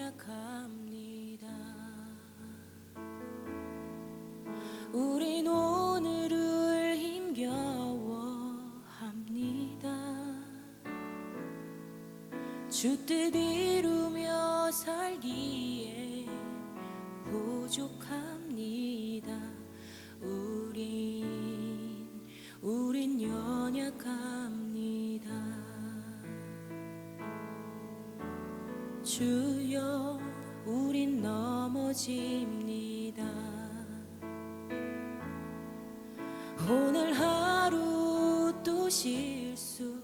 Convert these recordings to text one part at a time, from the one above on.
연약합니다. 우린 오늘을 힘겨워합니다. 주 뜻 이루며 살기에 부족합니다. 우린 연약합니다. 주여, 우린 넘어집니다. 오늘 하루 또 실수합니다.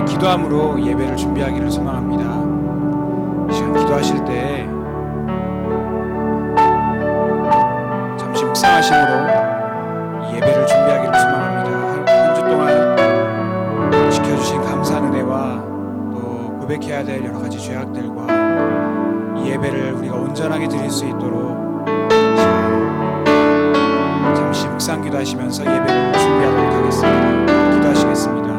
기도함으로 예배를 준비하기를 소망합니다. 시간 기도하실 때 잠시 묵상하심으로 이 예배를 준비하기를 소망합니다. 한 주 동안 지켜주신 감사한 은혜와 또 고백해야 될 여러 가지 죄악들과 이 예배를 우리가 온전하게 드릴 수 있도록 잠시 묵상 기도하시면서 예배를 준비하도록 하겠습니다. 기도하시겠습니다.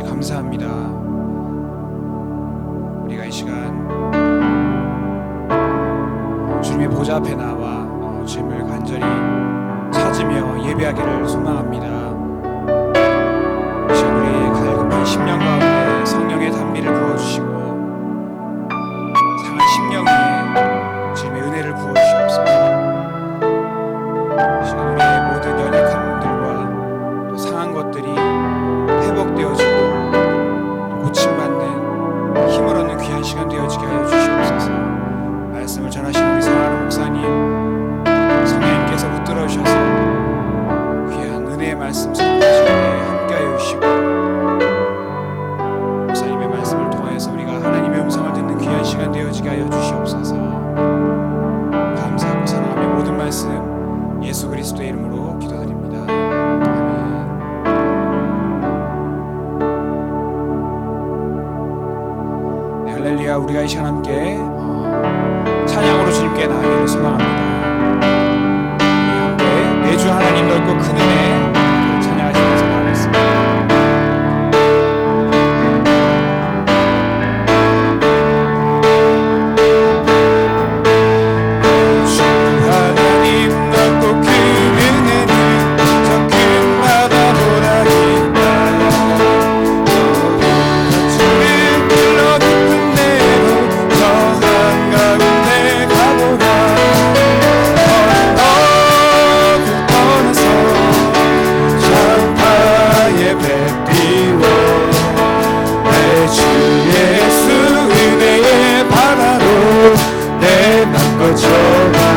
감사합니다. 우리가 이 시간 주님의 보좌 앞에 나와 주님을 간절히 찾으며 예배하기를 소망합니다. 이 시간 우리의 갈급한 심령 가운데 성령의 단미를 부어주시고 상한 심령 위에 주님의 은혜를 부어주시옵소서. 이 시간 우리의 모든 연약함들과 또 상한 것들이 회복되어지고 고침받는 힘을 얻는 귀한 시간 되어지게 하여 주시옵소서. 말씀을 전하시는 우리 사랑하는 목사님, 성령님께서 붙들어 주셔서 귀한 은혜의 말씀 선포하시기에 함께하여 주시고 목사님의 말씀을 통해서 우리가 하나님의 음성을 듣는 귀한 시간 되어지게 하여 주시옵소서. 감사하고 사랑하며 모든 말씀 예수 그리스도의 이름으로 기도드립니다. 할렐루야. 우리가 이 시간 함께 찬양으로 주님께 나아가기를 소망합니다. 우리 함께 매주 하나님 넓고 큰 은혜 찬양하시면서 나가겠습니다.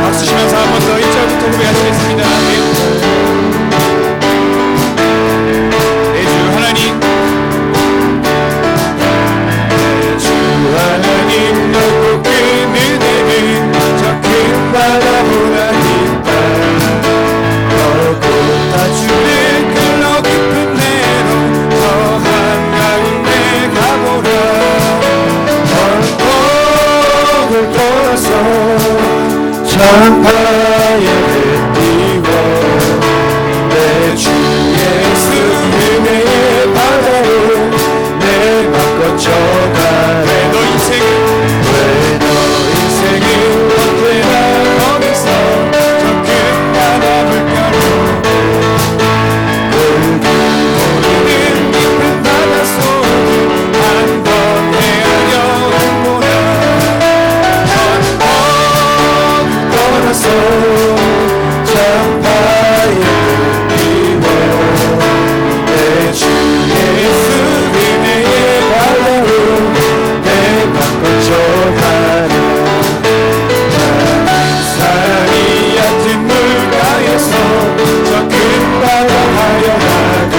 박수 치면서 한 번 더 1절부터 고백하시겠습니다. 내 주 하나님, 내 주 하나님 넓고 큰 은혜는 저 큰 바다보다 참파에 띄워 내 주 예수 은혜의 바다로 내 맘 거쳐가네. 너 인생은 너 인생은 언제나 거기서 저 큰 바다 물가로 우리는 깊은 바다 속을 한번 헤아려보라. 떠나서 참파에 띄워 내 주 예수 은혜의 바다로 내 맘 거쳐가네. 작은 산이 얕은 물가에서 저 큰 바다 하여나가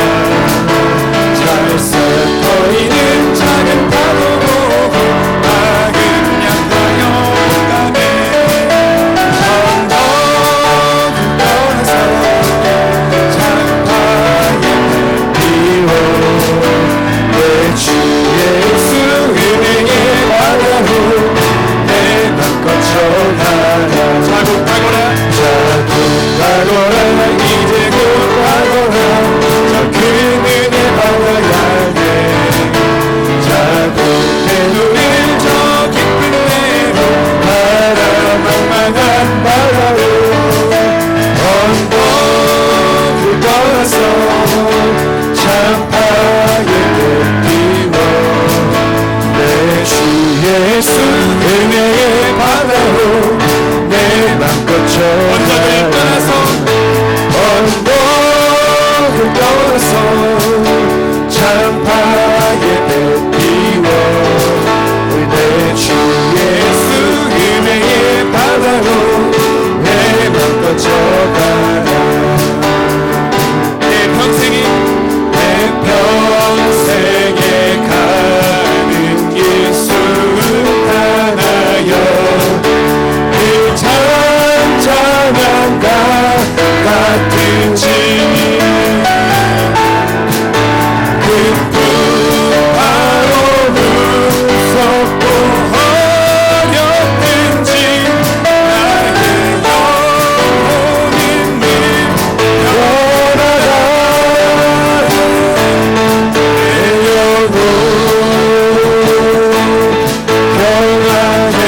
잘 서있는 작은 파도 보고 막은 양하여 가네. 언덕을 떠나서 참파에 띄워 내 주 예수 은혜의 바다로 내 맘 거쳐가라. 자국하거라 이제 곧가거라 저 큰 은혜 바다야게. 자국 내 눈을 저 깊은 데로 바라만만한 바다로 언덕을 떠나서 참파에 띄워 내 주 예수 은혜의 바다로 내 맘 언덕을 거쳐가라. 떠나서 언덕을 떠나서 참파에 띄워 내 주 예수 은혜의 바다로 내 맘 거쳐가라. 내 평생이 내 평생에 가는 길 수하나여 그 잔잔함과 같은지 깊은 바로 무섭고 어렵든지 나의 영혼은 늘 변하다. 내 영혼 변하네.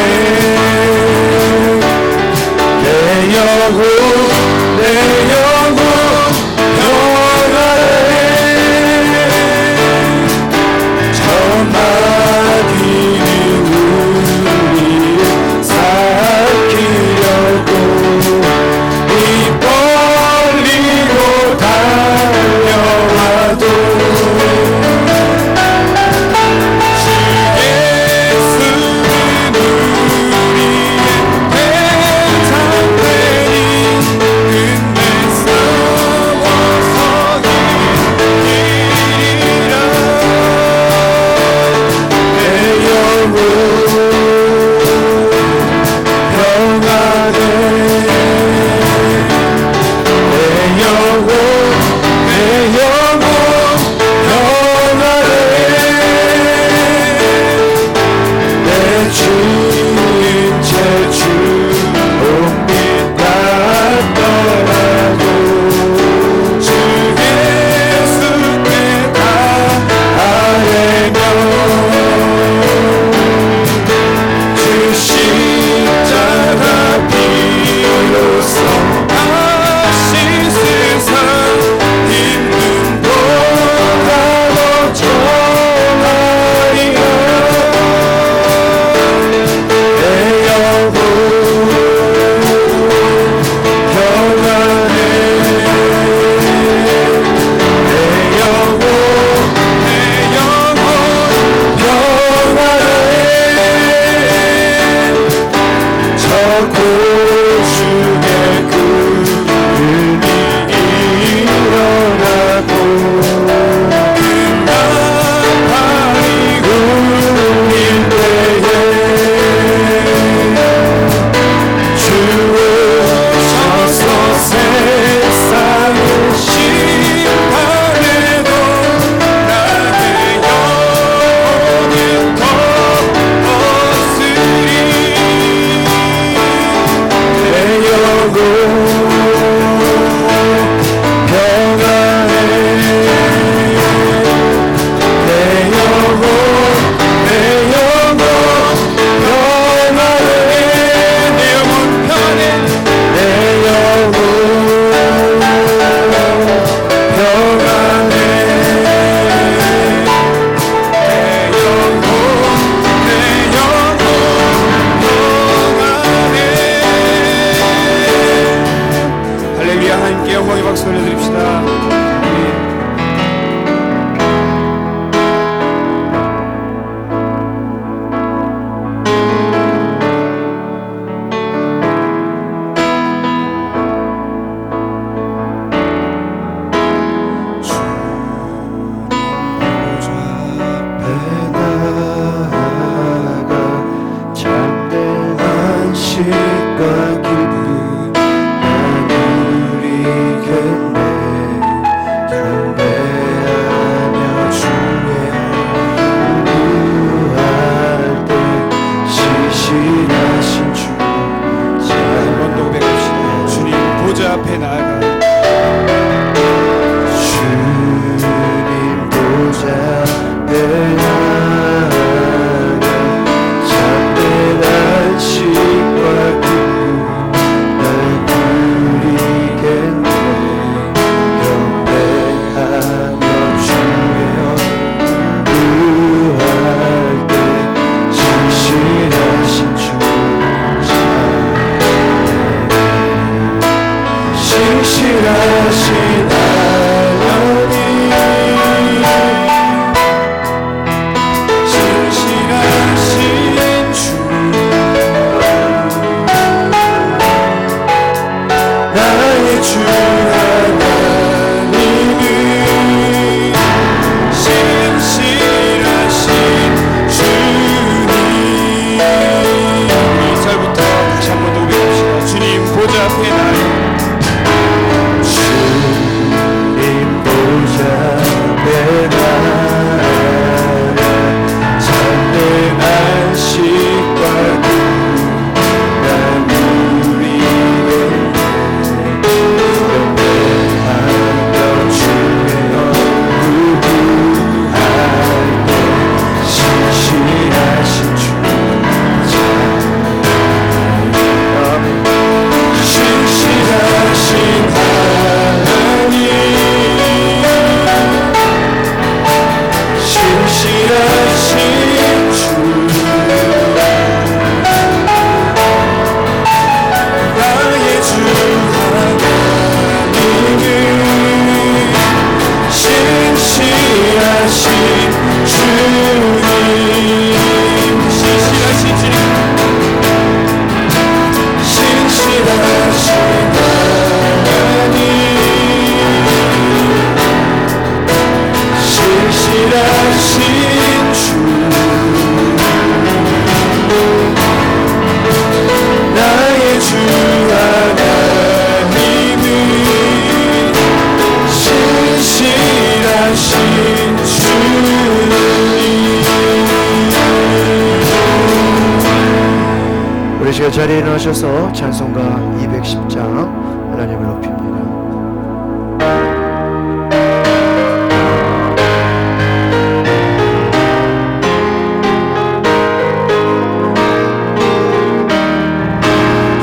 내 영혼 변하네. 저 마귀는 우리를 삼키려고 입 벌리고 달려와도 주 예수는 우리의 대상되니 끝내 박수 올려드립시다. 아멘. 앞에 나아가 주님 보좌 앞에 나아가 참된 안식과 기쁨 날 누리겠네. 경배하며 주의 구할 때 신실하신 주 신실하신 하나님 신실하신 주 나의 주 하나님은 신실하신 주님. 1절부터 다시 한번 더 우리 주님 보좌 앞에 나아가 주님 보좌 앞에 나아가 참된 안식과 기쁨 날 누리겠네. 경배하며 주의 얼굴 구할 때 신실하신 주 신실하신 하나님 신실하신 주 나의 주 하나님은 신실하신 주님. 신실하신 주님 신실하신 하나님 신실하신 주 나의 주 하나님은 신실하신 주님. 우리 시간 자리에 나셔서 찬송가 210장 하나님을 높입니다.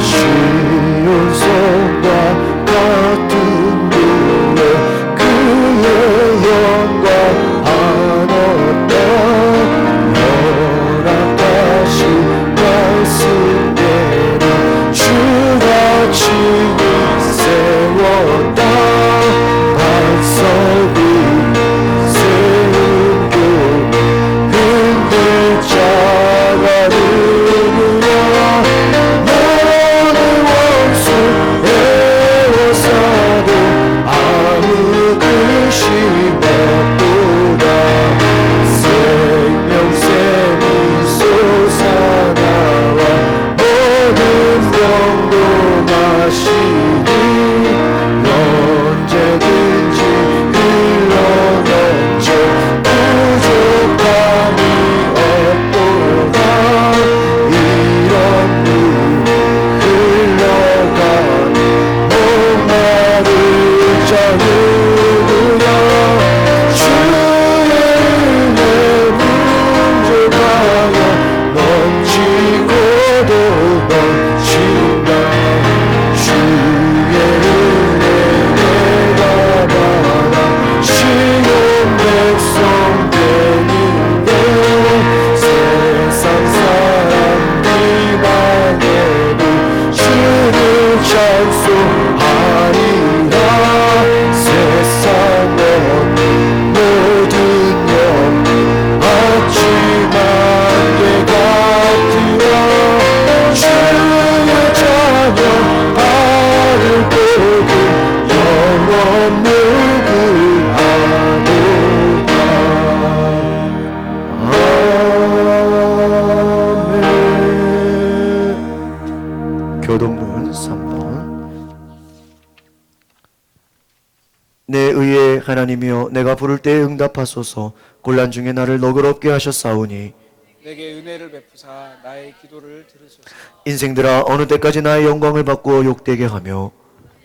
시온 성과 같은 그의 영광 한없다 허락하신 말씀대로 주가 친히 세웠다. 반석이 세운 교회 흔들 자가 누구냐. 너는 원수 에워싸도 아무 근심 없도다. 생명샘이 솟아나와 모든 병도 마시니 언제든지 흘러넘쳐 부족함이 없도다. 이런 물 흘러가니 목마를 자 누구냐. 주의 은혜 풍족하여 넘치고도 넘친다. 주의 은혜 내가 받아 시온 백성 되는데 세상 사람들만 해도 주를 찬송하리라. 내 의의 하나님이여 내가 부를 때에 응답하소서. 곤란 중에 나를 너그럽게 하셨사오니 내게 은혜를 베푸사 나의 기도를 들으소서. 인생들아 어느 때까지 나의 영광을 바꾸어 욕되게 하며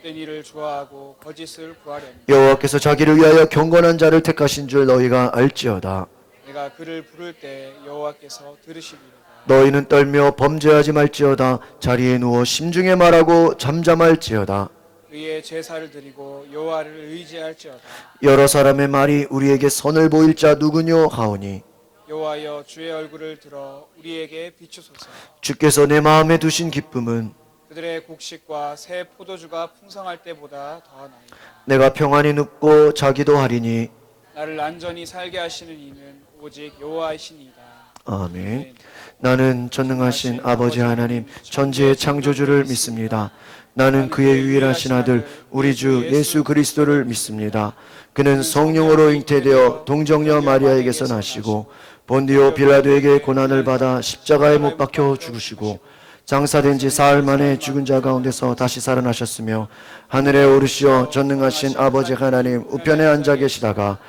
된 일을 좋아하고 거짓을 구하려니 여호와께서 자기를 위하여 경건한 자를 택하신 줄 너희가 알지어다. 내가 그를 부를 때 여호와께서 들으시리로다. 너희는 떨며 범죄하지 말지어다. 자리에 누워 심중에 말하고 잠잠할지어다. 의의 제사를 드리고 여호와를 의지할지어다. 여러 사람의 말이 우리에게 선을 보일 자 누구뇨 하오니 여호와여 주의 얼굴을 들어 우리에게 비추소서. 주께서 내 마음에 두신 기쁨은 그들의 곡식과 새 포도주가 풍성할 때보다 더하나이다. 내가 평안히 눕고 자기도 하리니 나를 안전히 살게 하시는 이는 오직 여호와이시니이다. 아멘. 나는 전능하신 아버지 하나님 천지의 창조주를 믿습니다. 나는 그의 유일하신 아들 우리 주 예수 그리스도를 믿습니다. 그는 성령으로 잉태되어 동정녀 마리아에게서 나시고 본디오 빌라도에게 고난을 받아 십자가에 못 박혀 죽으시고 장사된 지 사흘 만에 죽은 자 가운데서 다시 살아나셨으며 하늘에 오르시어 전능하신 아버지 하나님 우편에 앉아 계시다가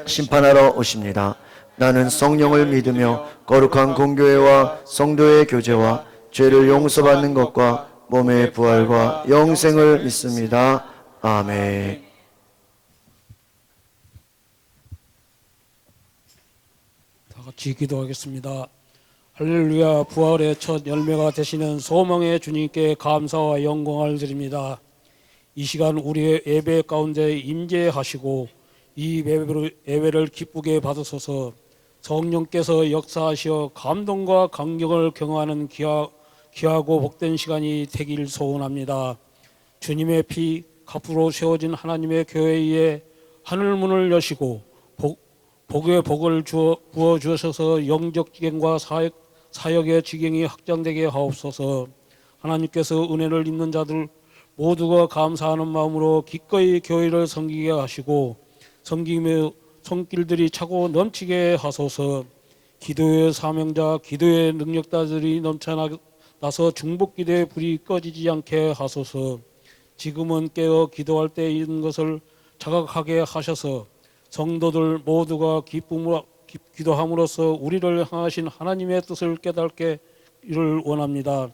심판하러 오십니다. 나는 성령을 믿으며 거룩한 공교회와 성도의 교제와 죄를 용서받는 것과 몸의 부활과 영생을 믿습니다. 아멘. 다 같이 기도하겠습니다. 할렐루야. 부활의 첫 열매가 되시는 소망의 주님께 감사와 영광을 드립니다. 이 시간 우리의 예배 가운데 임재하시고 이 예배를 기쁘게 받으소서. 성령께서 역사하시어 감동과 감격을 경험하는 귀하고 복된 시간이 되길 소원합니다. 주님의 피 값으로 세워진 하나님의 교회에 하늘문을 여시고 복의 복을 부어 주셔서 영적 지경과 사역의 지경이 확장되게 하옵소서. 하나님께서 은혜를 입는 자들 모두가 감사하는 마음으로 기꺼이 교회를 섬기게 하시고 섬김의 손길들이 차고 넘치게 하소서. 기도의 사명자, 기도의 능력자들이 넘쳐나서 중보기도의 불이 꺼지지 않게 하소서. 지금은 깨어 기도할 때 있는 것을 자각하게 하셔서 성도들 모두가 기도함으로써 우리를 향하신 하나님의 뜻을 깨닫게 이를 원합니다.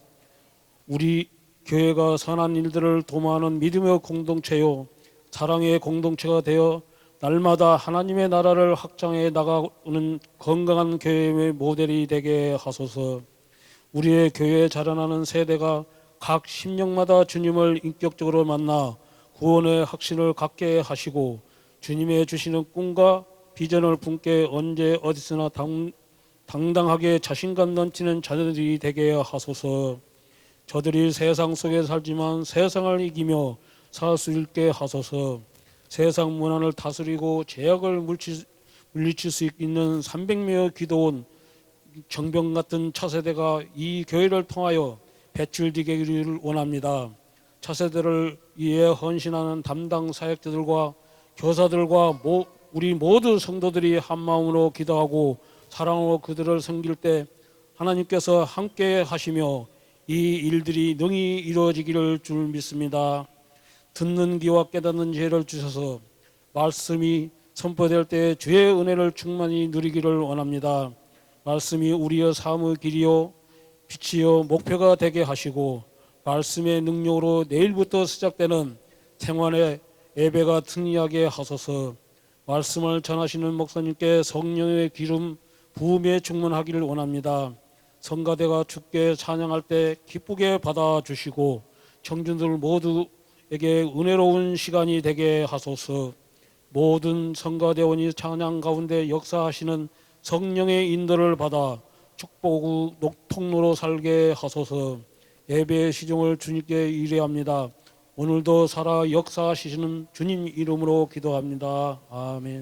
우리 교회가 선한 일들을 도모하는 믿음의 공동체요 사랑의 공동체가 되어 날마다 하나님의 나라를 확장해 나가는 건강한 교회의 모델이 되게 하소서. 우리의 교회에 자라나는 세대가 각 심령마다 주님을 인격적으로 만나 구원의 확신을 갖게 하시고 주님의 주시는 꿈과 비전을 품게 언제 어디서나 당당하게 자신감 넘치는 자들이 되게 하소서. 저들이 세상 속에 살지만 세상을 이기며 살 수 있게 하소서. 세상 문화를 다스리고 죄악을 물리칠 수 있는 300명의 기도원 정병 같은 차세대가 이 교회를 통하여 배출되기를 원합니다. 차세대를 위해 헌신하는 담당 사역자들과 교사들과 우리 모두 성도들이 한마음으로 기도하고 사랑으로 그들을 섬길 때 하나님께서 함께 하시며 이 일들이 능히 이루어지기를 줄 믿습니다. 듣는 귀와 깨닫는 지혜를 주셔서 말씀이 선포될 때 주의 은혜를 충만히 누리기를 원합니다. 말씀이 우리의 삶의 길이요 빛이요 목표가 되게 하시고 말씀의 능력으로 내일부터 시작되는 생활의 예배가 승리하게 하소서. 말씀을 전하시는 목사님께 성령의 기름 부음에 충만하기를 원합니다. 성가대가 주께 찬양할 때 기쁘게 받아주시고 청중들 모두에게 은혜로운 시간이 되게 하소서. 모든 성가대원이 찬양 가운데 역사하시는 성령의 인도를 받아 축복의 통로로 살게 하소서. 예배의 시종을 주님께 의뢰합니다. 오늘도 살아 역사하시는 주님 이름으로 기도합니다. 아멘.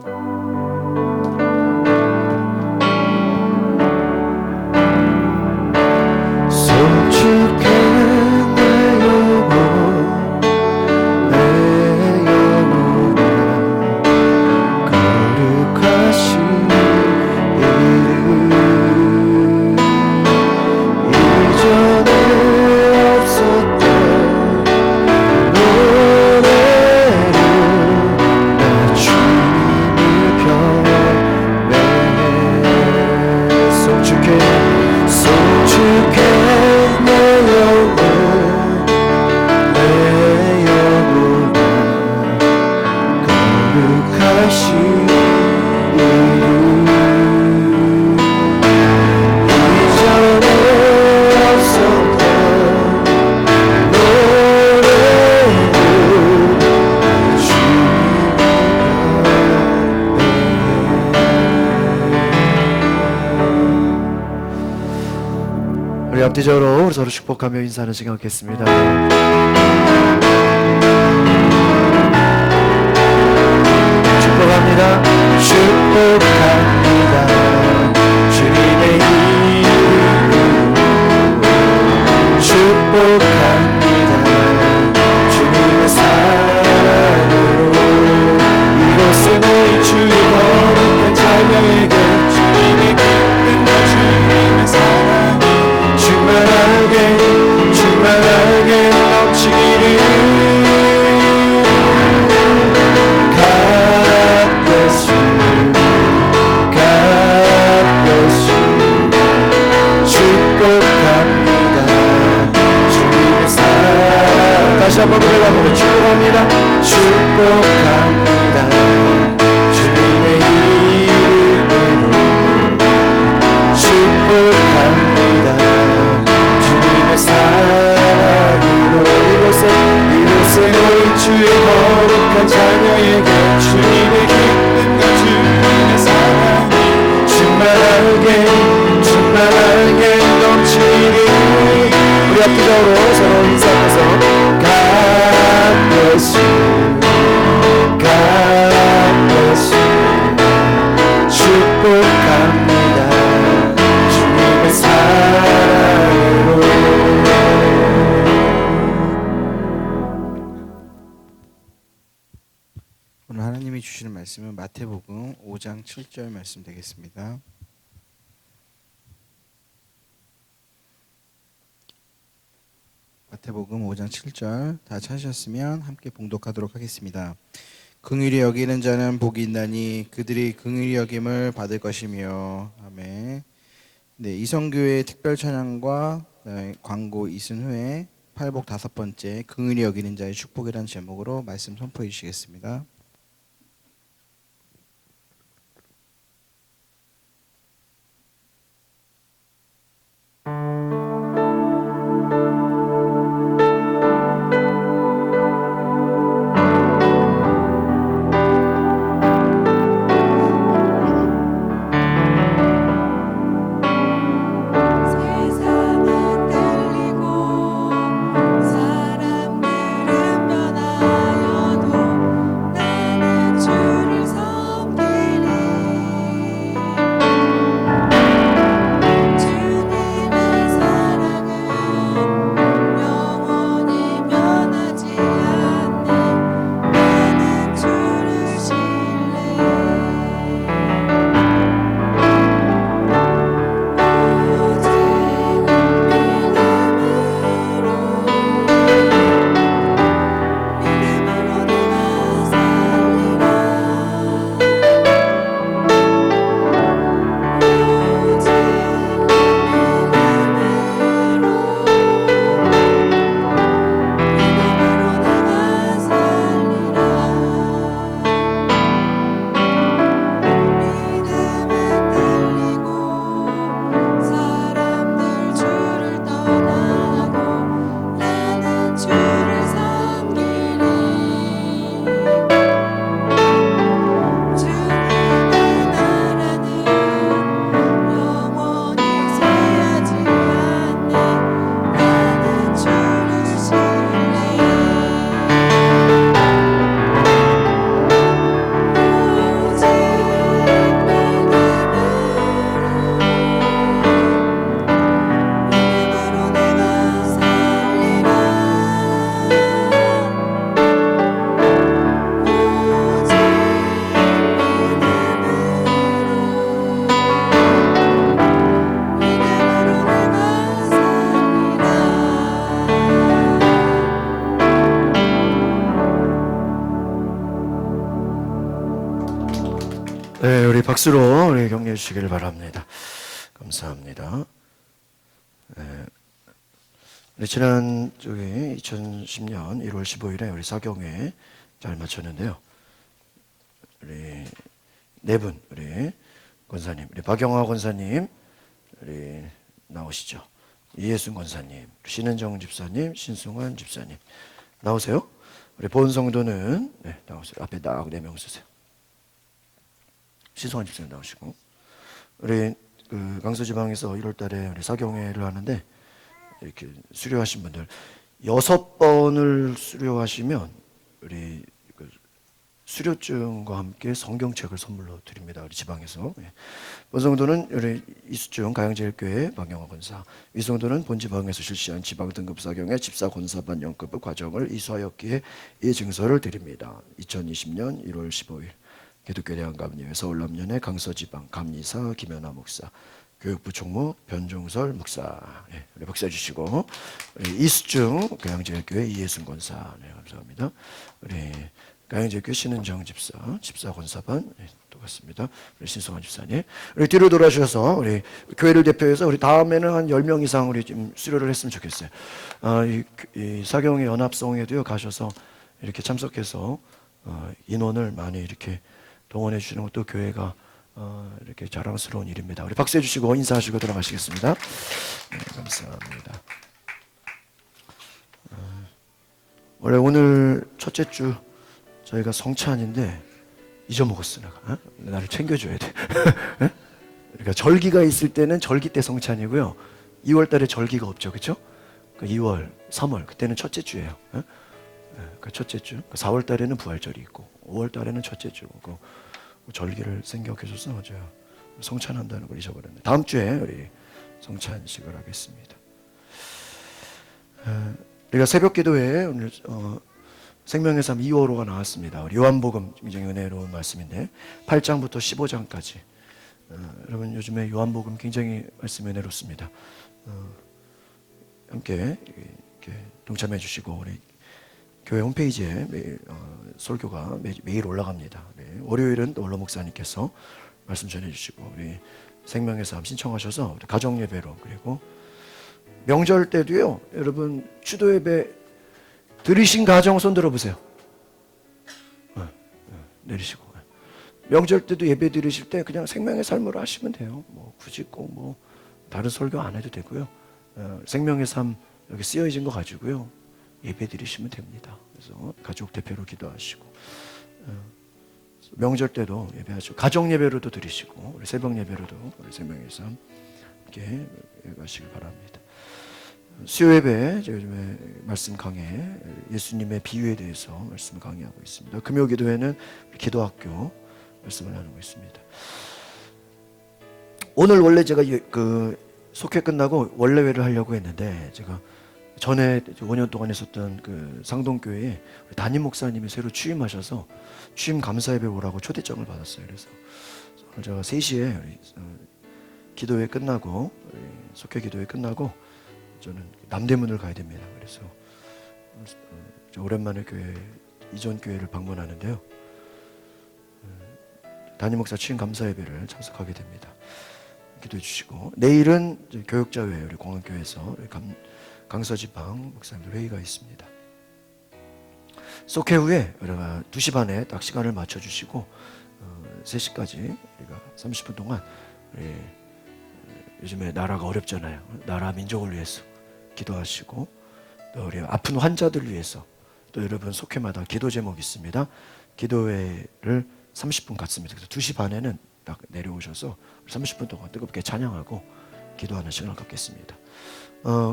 이전에 없었던 앞뒤적으로 서로 축복하며 인사하는 시간 갖겠습니다. 축복합니다. 축복합니다. 주님의 이름으로 축복합니다. 주님의 사랑으로 이곳은 너희 주의 거룩한 자녀에게 주님의 기쁨과 주님의 사랑이 충만하게 넘치기를. God bless you, God bless you. 축복합니다. 주님의 사랑. 다시 한번 노래가보면 축복합니다. 축복합니다. 주님의 이름으로 축복합니다. 주님의 사랑으로 이곳에 너희 주의 거룩한 자녀에게 주님의 기쁨과 주님의 사랑이 충만하게 넘치기를. 우리 앞뒤적으로 서로 인사하면서 God bless you, God bless you. 축복합니다. 주님의 사랑으로. 오늘 하나님이 주시는 말씀은 마태복음 5장 7절 말씀 되겠습니다. 마태복음 5장 7절 다 찾으셨으면 함께 봉독하도록 하겠습니다. 긍휼히 여기는 자는 복이 있나니 그들이 긍휼히 여김을 받을 것이며. 아멘. 네, 이성교회 특별 찬양과 광고 있은 후에 팔복 5번째 긍휼히 여기는 자의 축복이라는 제목으로 말씀 선포해 주시겠습니다. 세상은 달리고 사람들은 변하여도 나는 주를 섬기리. 주님의 사랑은 영원히 변하지 않네. 나는 주를 신뢰해. 믿음으로 내가 살리라. 오직 믿음으로 내가 살리라. 믿음은 달리고 사람들 주를 떠나고 나는 주를 섬기리. 주님의 나라는 영원히 쇠하지 않네. 나는 주를 신뢰해. 오직 믿음으로 내가 살리라. 오직 믿음으로 내가 살리라. 네, 우리 박수로 우리 격려해 주시기를 바랍니다. 감사합니다. 네, 우리 지난 2010년 1월 15일에 우리 사경회 잘 마쳤는데요. 우리 네 분, 우리 권사님, 우리 박영화 권사님, 우리 나오시죠. 이예순 권사님, 신은정 집사님, 신승환 집사님 나오세요. 우리 본 성도는 나오세요. 앞에 딱 4명 쓰세요. 신승환 집사님 나오시고, 우리 그 강서지방에서 1월달에 우리 사경회를 하는데 이렇게 수료하신 분들 6번을 수료하시면 우리 그 수료증과 함께 성경책을 선물로 드립니다. 우리 지방에서. 본성도는 우리 이수중 가양제일교회 박영화 권사, 위성도는 본지방에서 실시한 지방 등급 사경의 집사 권사반 연급 과정을 이수하였기에 이 증서를 드립니다. 2020년 1월 15일 기독교 대한감리회 서울남년의 강서지방 감리사 김연아 목사, 교육부 총무 변종설 목사, 우리 박수 주시고, 우리 이수중 가양제일교회 이예순 권사, 감사합니다. 우리 가양제일교회 신은정 집사, 집사 권사반 똑같습니다. 우리 신성환 집사님, 우리 뒤로 돌아주셔서 우리 교회를 대표해서 우리 다음에는 한 10명 이상 우리 좀 수료를 했으면 좋겠어요. 이 사경의 연합성에도요 가셔서 이렇게 참석해서 인원을 많이 이렇게 동원해 주시는 것도 교회가 이렇게 자랑스러운 일입니다. 우리 박수해 주시고 인사하시고 들어가시겠습니다. 네, 감사합니다. 원래 오늘 첫째 주 저희가 성찬인데 잊어먹었어 내가. 나를 챙겨줘야 돼. 그러니까 절기가 있을 때는 절기 때 성찬이고요. 2월 달에 절기가 없죠, 그렇죠? 2월, 3월 그때는 첫째 주예요. 그 첫째 주. 4월 달에는 부활절이 있고 5월 달에는 첫째 주고 절기를 생각해줘서 제가 성찬한다는 걸 잊어버렸네. 다음 주에 우리 성찬식을 하겠습니다. 우리가 새벽 기도회에 오늘 생명의 삶 2호로가 나왔습니다. 우리 요한복음 굉장히 은혜로운 말씀인데 8장부터 15장까지 여러분 요즘에 요한복음 굉장히 말씀이 은혜롭습니다. 함께 이렇게 동참해 주시고 우리 교회 홈페이지에 매일 설교가 매일 올라갑니다. 월요일은 원로 목사님께서 말씀 전해주시고 우리 생명의 삶 신청하셔서 가정 예배로 그리고 명절 때도요. 여러분 추도 예배 들으신 가정 손 들어보세요. 내리시고 명절 때도 예배 드리실 때 그냥 생명의 삶으로 하시면 돼요. 뭐 굳이 꼭 뭐 다른 설교 안 해도 되고요. 생명의 삶 여기 쓰여진 거 가지고요. 예배 드리시면 됩니다. 그래서 가족 대표로 기도하시고 명절 때도 예배하시고 가정 예배로도 드리시고 우리 새벽 예배로도 우리 생명의 삶 함께 가시길 바랍니다. 수요 예배 제가 요즘에 말씀 강해 예수님의 비유에 대해서 말씀 강의하고 있습니다. 금요 기도회는 기도학교 말씀을 나누고 있습니다. 오늘 원래 제가 그 속회 끝나고 원래회를 하려고 했는데 제가 전에 5년 동안 했었던 그 상동교회에 담임 목사님이 새로 취임하셔서 취임 감사 예배 오라고 초대장을 받았어요. 그래서 오늘 제가 3시에 기도회 끝나고 속회 기도회 끝나고 저는 남대문을 가야 됩니다. 그래서 오랜만에 교회 이전 교회를 방문하는데요. 담임 목사 취임 감사 예배를 참석하게 됩니다. 기도해 주시고 내일은 교육자회 우리 공항교회에서 강서지방 목사님들 회의가 있습니다. 속회 후에 우리가 2시 반에 딱 시간을 맞춰주시고 3시까지 우리가 30분 동안 우리 요즘에 나라가 어렵잖아요. 나라 민족을 위해서 기도하시고 또 우리 아픈 환자들을 위해서 또 여러분 속회마다 기도 제목이 있습니다. 기도회를 30분 갖습니다. 그래서 2시 반에는 딱 내려오셔서 30분 동안 뜨겁게 찬양하고 기도하는 시간을 갖겠습니다.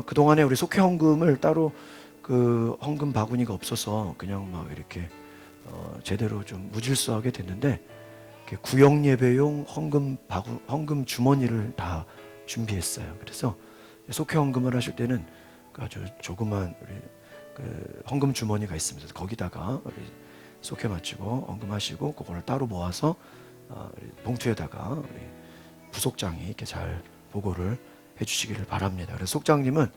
그동안에 우리 속회 헌금을 따로 그 헌금 바구니가 없어서 그냥 막 이렇게 제대로 좀 무질서하게 됐는데 구역 예배용 헌금 주머니를 다 준비했어요. 그래서 속회 헌금을 하실 때는 아주 조그만 우리 그 헌금 주머니가 있습니다. 거기다가 우리 속회 마치고 헌금하시고 그거를 따로 모아서 봉투에다가 우리 부속장이 이렇게 잘 보고를 해주시기를 바랍니다. 그래서 속장님은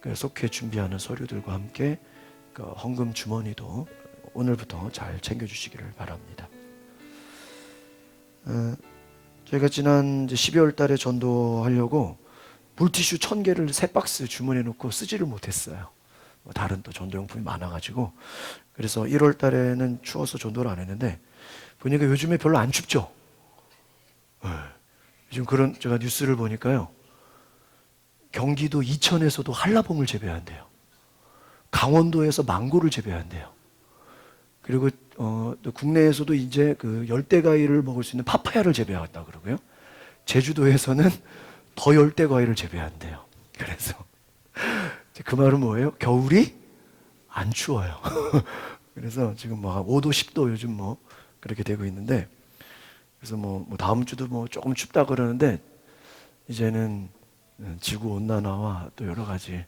그 속회 준비하는 서류들과 함께 그 헌금 주머니도 오늘부터 잘 챙겨주시기를 바랍니다. 저희가 지난 12월 달에 전도하려고 물티슈 1000개를 3박스 주문해 놓고 쓰지를 못했어요. 다른 또 전도용품이 많아가지고 그래서 1월 달에는 추워서 전도를 안 했는데 보니까 요즘에 별로 안 춥죠. 요즘 그런 제가 뉴스를 보니까요. 경기도 이천에서도 한라봉을 재배한대요. 강원도에서 망고를 재배한대요. 그리고 또 국내에서도 이제 그 열대 과일을 먹을 수 있는 파파야를 재배한다 그러고요. 제주도에서는 더 열대 과일을 재배한대요. 그래서 그 말은 뭐예요? 겨울이 안 추워요. 그래서 지금 뭐 5도, 10도 요즘 뭐 그렇게 되고 있는데, 그래서 뭐 다음 주도 뭐 조금 춥다 그러는데, 이제는 지구 온난화와 또 여러 가지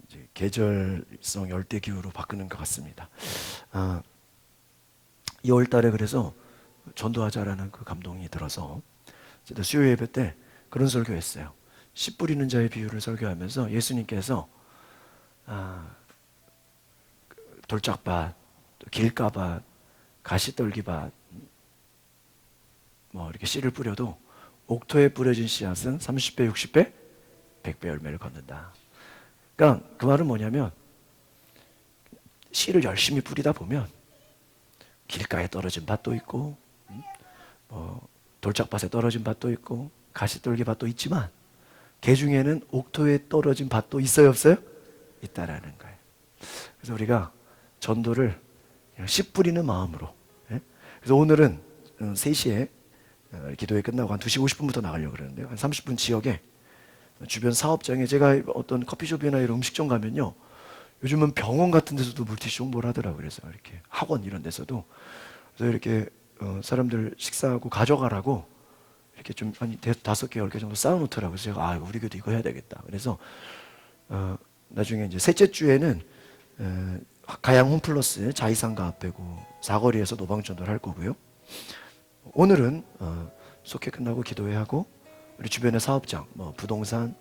이제 계절성 열대 기후로 바꾸는 것 같습니다. 2월 달에 그래서 전도하자라는 그 감동이 들어서 수요 예배 때 그런 설교했어요. 씨 뿌리는 자의 비유를 설교하면서 예수님께서 돌짝밭, 길가밭, 가시떨기밭 뭐 이렇게 씨를 뿌려도 옥토에 뿌려진 씨앗은 30배, 60배, 100배 열매를 거둔다. 그러니까 그 말은 뭐냐면 씨를 열심히 뿌리다 보면 길가에 떨어진 밭도 있고 뭐 돌짝밭에 떨어진 밭도 있고 가시떨기 밭도 있지만 그 중에는 옥토에 떨어진 밭도 있어요, 없어요? 있다라는 거예요. 그래서 우리가 전도를 씨 뿌리는 마음으로. 그래서 오늘은 3시에 기도회 끝나고 한 2시 50분부터 나가려고 그러는데요. 한 30분 지역에 주변 사업장에 제가 어떤 커피숍이나 이런 음식점 가면요. 요즘은 병원 같은 데서도 물티슈 홍보를 하더라고요. 그래서 이렇게 학원 이런 데서도. 그래서 이렇게 사람들 식사하고 가져가라고 이렇게 좀 한 5개, 10개 정도 쌓아놓더라고요. 그래서 제가 우리 교도 이거 해야 되겠다. 그래서 나중에 이제 셋째 주에는 가양 홈플러스 자이상가 앞에고 사거리에서 노방전도를 할 거고요. 오늘은 속회 끝나고 기도회 하고 우리 주변의 사업장, 뭐 부동산,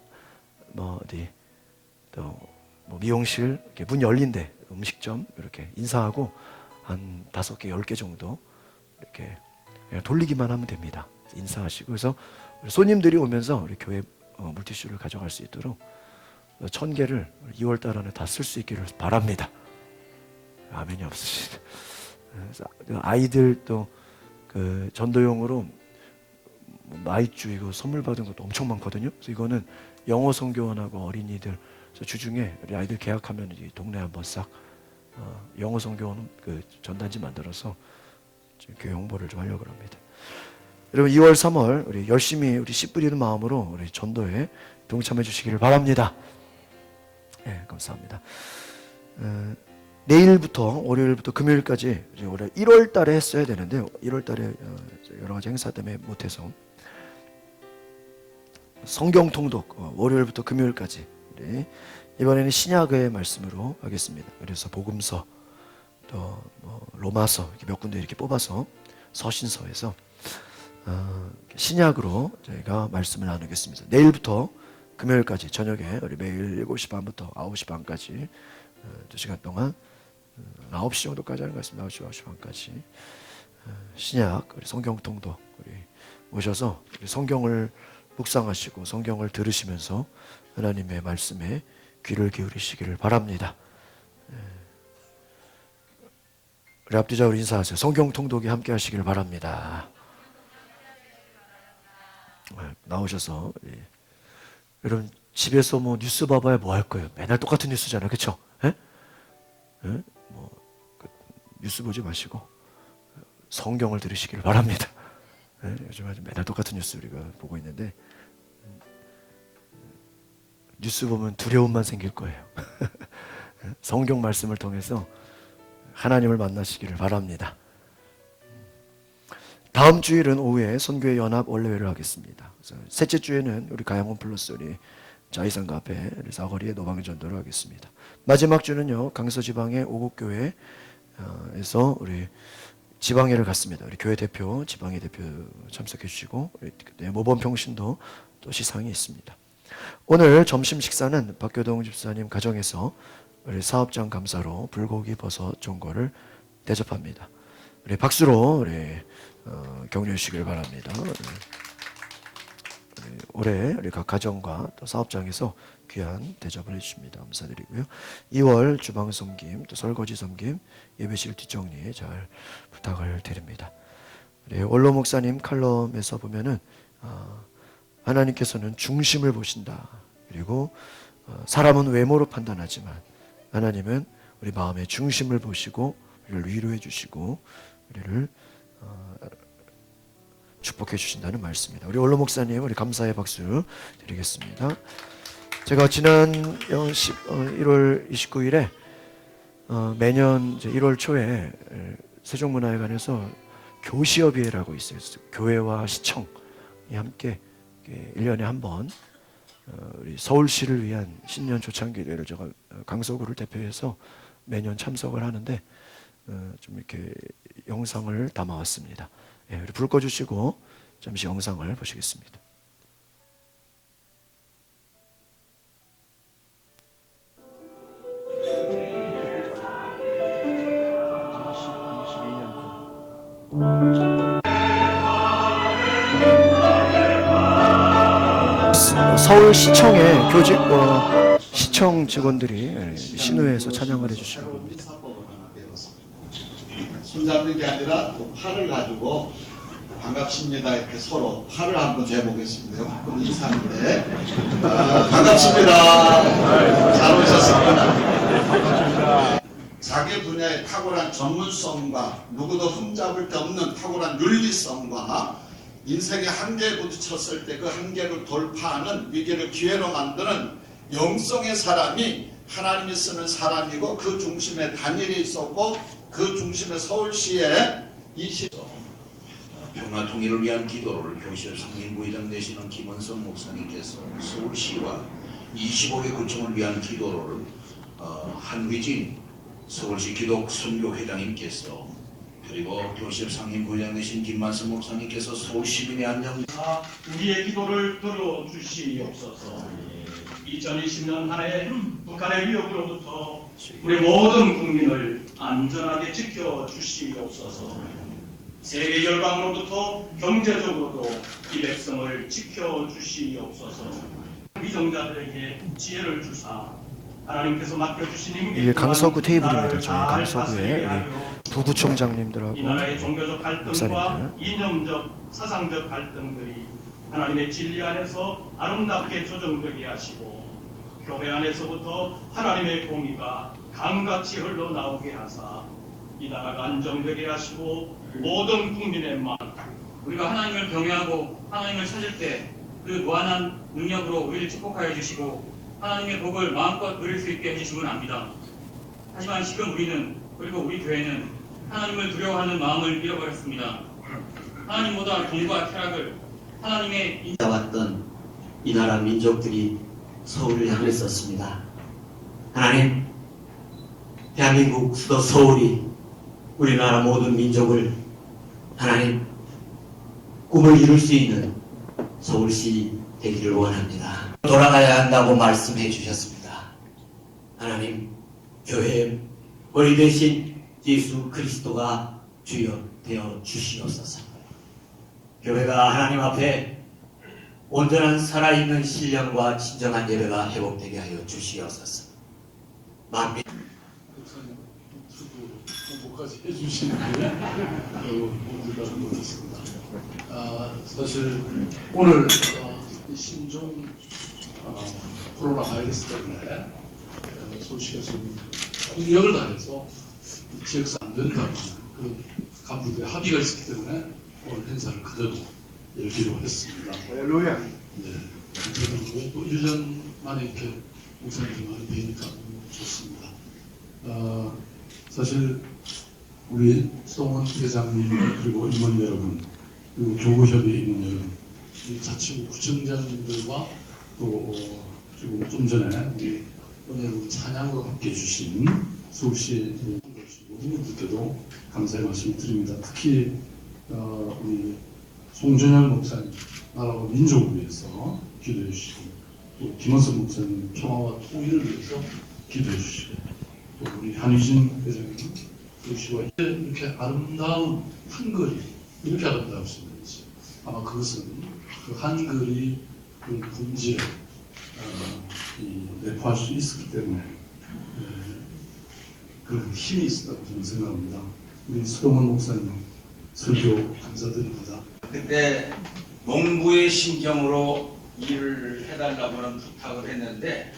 뭐 어디 또 뭐 미용실 이렇게 문 열린데 음식점 이렇게 인사하고 한 5개, 10개 정도 이렇게 그냥 돌리기만 하면 됩니다. 인사하시고 그래서 우리 손님들이 오면서 우리 교회 물티슈를 가져갈 수 있도록 1000개를 2월 달 안에 다 쓸 수 있기를 바랍니다. 아멘이 없으시네. 아이들 또 그 전도용으로 마이쮸 이거 선물 받은 것도 엄청 많거든요. 그래서 이거는 영어 성교원하고 어린이들 주중에 우리 아이들 계약하면 이 동네 한번 싹 영어 성교원 그 전단지 만들어서 교회 홍보를 좀 하려고 합니다. 여러분 2월 3월 우리 열심히 우리 씨 뿌리는 마음으로 우리 전도에 동참해 주시기를 바랍니다. 네, 감사합니다. 내일부터 월요일부터 금요일까지 올해 1월 달에 했어야 되는데 1월 달에 여러 가지 행사 때문에 못해서 성경 통독 월요일부터 금요일까지 이번에는 신약의 말씀으로 하겠습니다. 그래서 복음서 또 뭐 로마서 이렇게 몇 군데 이렇게 뽑아서 서신서에서 신약으로 저희가 말씀을 나누겠습니다. 내일부터 금요일까지 저녁에 우리 매일 7시 반부터 9시 반까지 2시간 동안 9시 정도까지 하는 것 같습니다. 9시 반까지 신약 우리 성경 통독 우리 오셔서 우리 성경을 묵상하시고 성경을 들으시면서 하나님의 말씀에 귀를 기울이시기를 바랍니다. 우리 앞뒤좌우로 인사하세요. 성경 통독에 함께 하시기를 바랍니다. 나오셔서 여러분 집에서 뭐 뉴스 봐봐야 뭐 할 거예요? 맨날 똑같은 뉴스잖아요, 그렇죠? 뭐 뉴스 보지 마시고 성경을 들으시기를 바랍니다. 요즘 아주 맨날 똑같은 뉴스 우리가 보고 있는데 뉴스 보면 두려움만 생길 거예요. 성경 말씀을 통해서 하나님을 만나시기를 바랍니다. 다음 주일은 오후에 선교회 연합 원래회를 하겠습니다. 그래서 셋째 주에는 우리 가양원 플러스 우리 자이상가 앞에 사거리에 노방전도를 하겠습니다. 마지막 주는요 강서지방의 오곡교회에서 우리 지방회를 갔습니다. 우리 교회 대표, 지방회 대표 참석해 주시고 모범평신도 또 시상이 있습니다. 오늘 점심 식사는 박교동 집사님 가정에서 우리 사업장 감사로 불고기 버섯 전골을 대접합니다. 우리 박수로 우리 격려해 주시길 바랍니다. 올해 우리 각 가정과 또 사업장에서 귀한 대접을 해주십니다. 감사드리고요. 2월 주방 섬김, 또 설거지 섬김, 예배실 뒷정리 잘 부탁을 드립니다. 우리 원로 목사님 칼럼에서 보면은 하나님께서는 중심을 보신다. 그리고 사람은 외모로 판단하지만 하나님은 우리 마음의 중심을 보시고 우리를 위로해 주시고 우리를 축복해 주신다는 말씀입니다. 우리 원로 목사님 우리 감사의 박수 드리겠습니다. 제가 지난 1월 29일에 매년 이제 1월 초에 세종문화회관에서 교시협의회라고 있어요. 교회와 시청이 함께 1년에 한 번 우리 서울시를 위한 신년 초창기대회를 제가 강서구를 대표해서 매년 참석을 하는데 좀 이렇게 영상을 담아왔습니다. 예, 우리 불 꺼주시고 잠시 영상을 보시겠습니다. 서울시청의 교직과 시청 직원들이 신우회에서 찬양을 해주시는 겁니다. 손잡는 게 아니라 또 팔을 가지고 반갑습니다 이렇게 서로 팔을 한번 재보겠습니다. 한번 인사인데 반갑습니다. 잘 오셨습니다. 자기 분야의 탁월한 전문성과 누구도 흠잡을 데 없는 탁월한 윤리성과 인생의 한계에 부딪혔을 때 그 한계를 돌파하는 위기를 기회로 만드는 영성의 사람이 하나님이 쓰는 사람이고 그 중심에 단일이 있었고 그 중심에 서울시에 평화 통일을 위한 기도를 교실 상임부의장 되시는 김원성 목사님께서 서울시와 25개 구청을 위한 기도를 한휘진 서울시 기독 선교회장님께서 그리고 교실 상임부의장 되신 김만성 목사님께서 서울 시민의 안녕 우리의 기도를 들어주시옵소서. 2020년 한 해 북한의 위협으로부터 우리 모든 국민을 안전하게 지켜주시옵소서. 세계 열강으로부터 경제적으로도 이 백성을 지켜주시옵소서. 위정자들에게 지혜를 주사 하나님께서 맡겨주신 이게 강서구 테이블입니다. 저희 강서구의 부구청장님들하고 이 나라의 종교적 갈등과 목사님들. 이념적 사상적 갈등들이 하나님의 진리 안에서 아름답게 조정되게 하시고 교회 안에서부터 하나님의 공의가 강같이 흘러나오게 하사 이 나라가 안정되게 하시고 모든 국민의 마음 우리가 하나님을 경외하고 하나님을 찾을 때 그 무한한 능력으로 우리를 축복하여 주시고 하나님의 복을 마음껏 누릴 수 있게 해주시면 압니다. 하지만 지금 우리는 그리고 우리 교회는 하나님을 두려워하는 마음을 잃어버렸습니다. 하나님보다 돈과 쾌락을 하나님의 왔던 이 나라 민족들이 서울을 향했었습니다. 하나님, 대한민국 수도 서울이 우리나라 모든 민족을 하나님 꿈을 이룰 수 있는 서울시 되기를 원합니다. 돌아가야 한다고 말씀해 주셨습니다. 하나님, 교회의 머리 대신 예수 그리스도가 주여 되어 주시옵소서. 교회가 하나님 앞에 온전한 살아있는 신령과 진정한 예배가 회복되게 하여 주시옵소서. 만민 홍보까지 해주시는데 모두가 못했습니다. 사실 오늘 신종 코로나 바이러스 때문에 서울시에서 공력을 다해서 지역사 안 된다는 그 간부들의 합의가 있었기 때문에 오늘 행사를 그대로 열기로 했습니다. 할렐루야. 네. 그리고 또 1년 만에 이렇게 목사님들과 뵈니까 너무 좋습니다. 사실 우리 송원 회장님 그리고 임원 여러분 그리고 교구협의회 임원 여러분 우리 자치구 구청장님들과 또 그리고 좀 전에 우리 오늘 찬양으로 함께 해주신 서울시 모든 분들께도 감사의 말씀 드립니다. 특히 우리 송준현 목사님 나라와 민족을 위해서 기도해 주시고 또 김원선 목사님 평화와 통일을 위해서 기도해 주시고 또 우리 한휘진 회장님 그리고 이렇게 아름다운 한글이 이렇게 아름다울 수 있는지 아마 그것은 그 한글이 그 군지에 내포할 수 있었기 때문에 그런 힘이 있었다고 저는 생각합니다. 우리 수동원 목사님 설교 감사드립니다. 그때 농부의 심정으로 일을 해달라고는 부탁을 했는데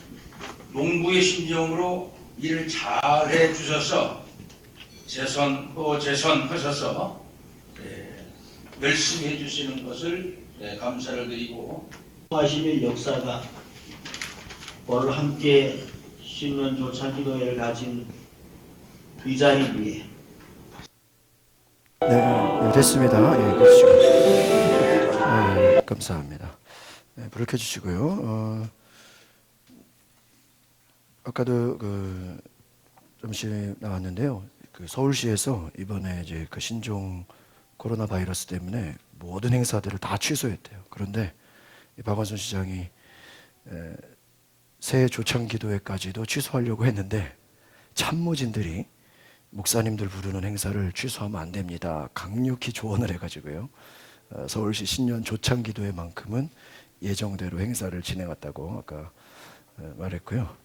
농부의 심정으로 일을 잘 해주셔서 재선하셔서 열심히 해주시는 것을 감사를 드리고 하심의 역사가 오늘 함께 신년 조차 기도회를 가진 이 자리 위에 네, 됐습니다. 예, 그러시고. 네, 감사합니다. 네, 불을 켜주시고요. 아까도 잠시 나왔는데요. 그 서울시에서 이번에 이제 그 신종 코로나 바이러스 때문에 모든 행사들을 다 취소했대요. 그런데 이 박원순 시장이 새해 조창 기도회까지도 취소하려고 했는데 참모진들이 목사님들 부르는 행사를 취소하면 안 됩니다. 강력히 조언을 해가지고요. 서울시 신년 조창 기도회만큼은 예정대로 행사를 진행했다고 아까 말했고요.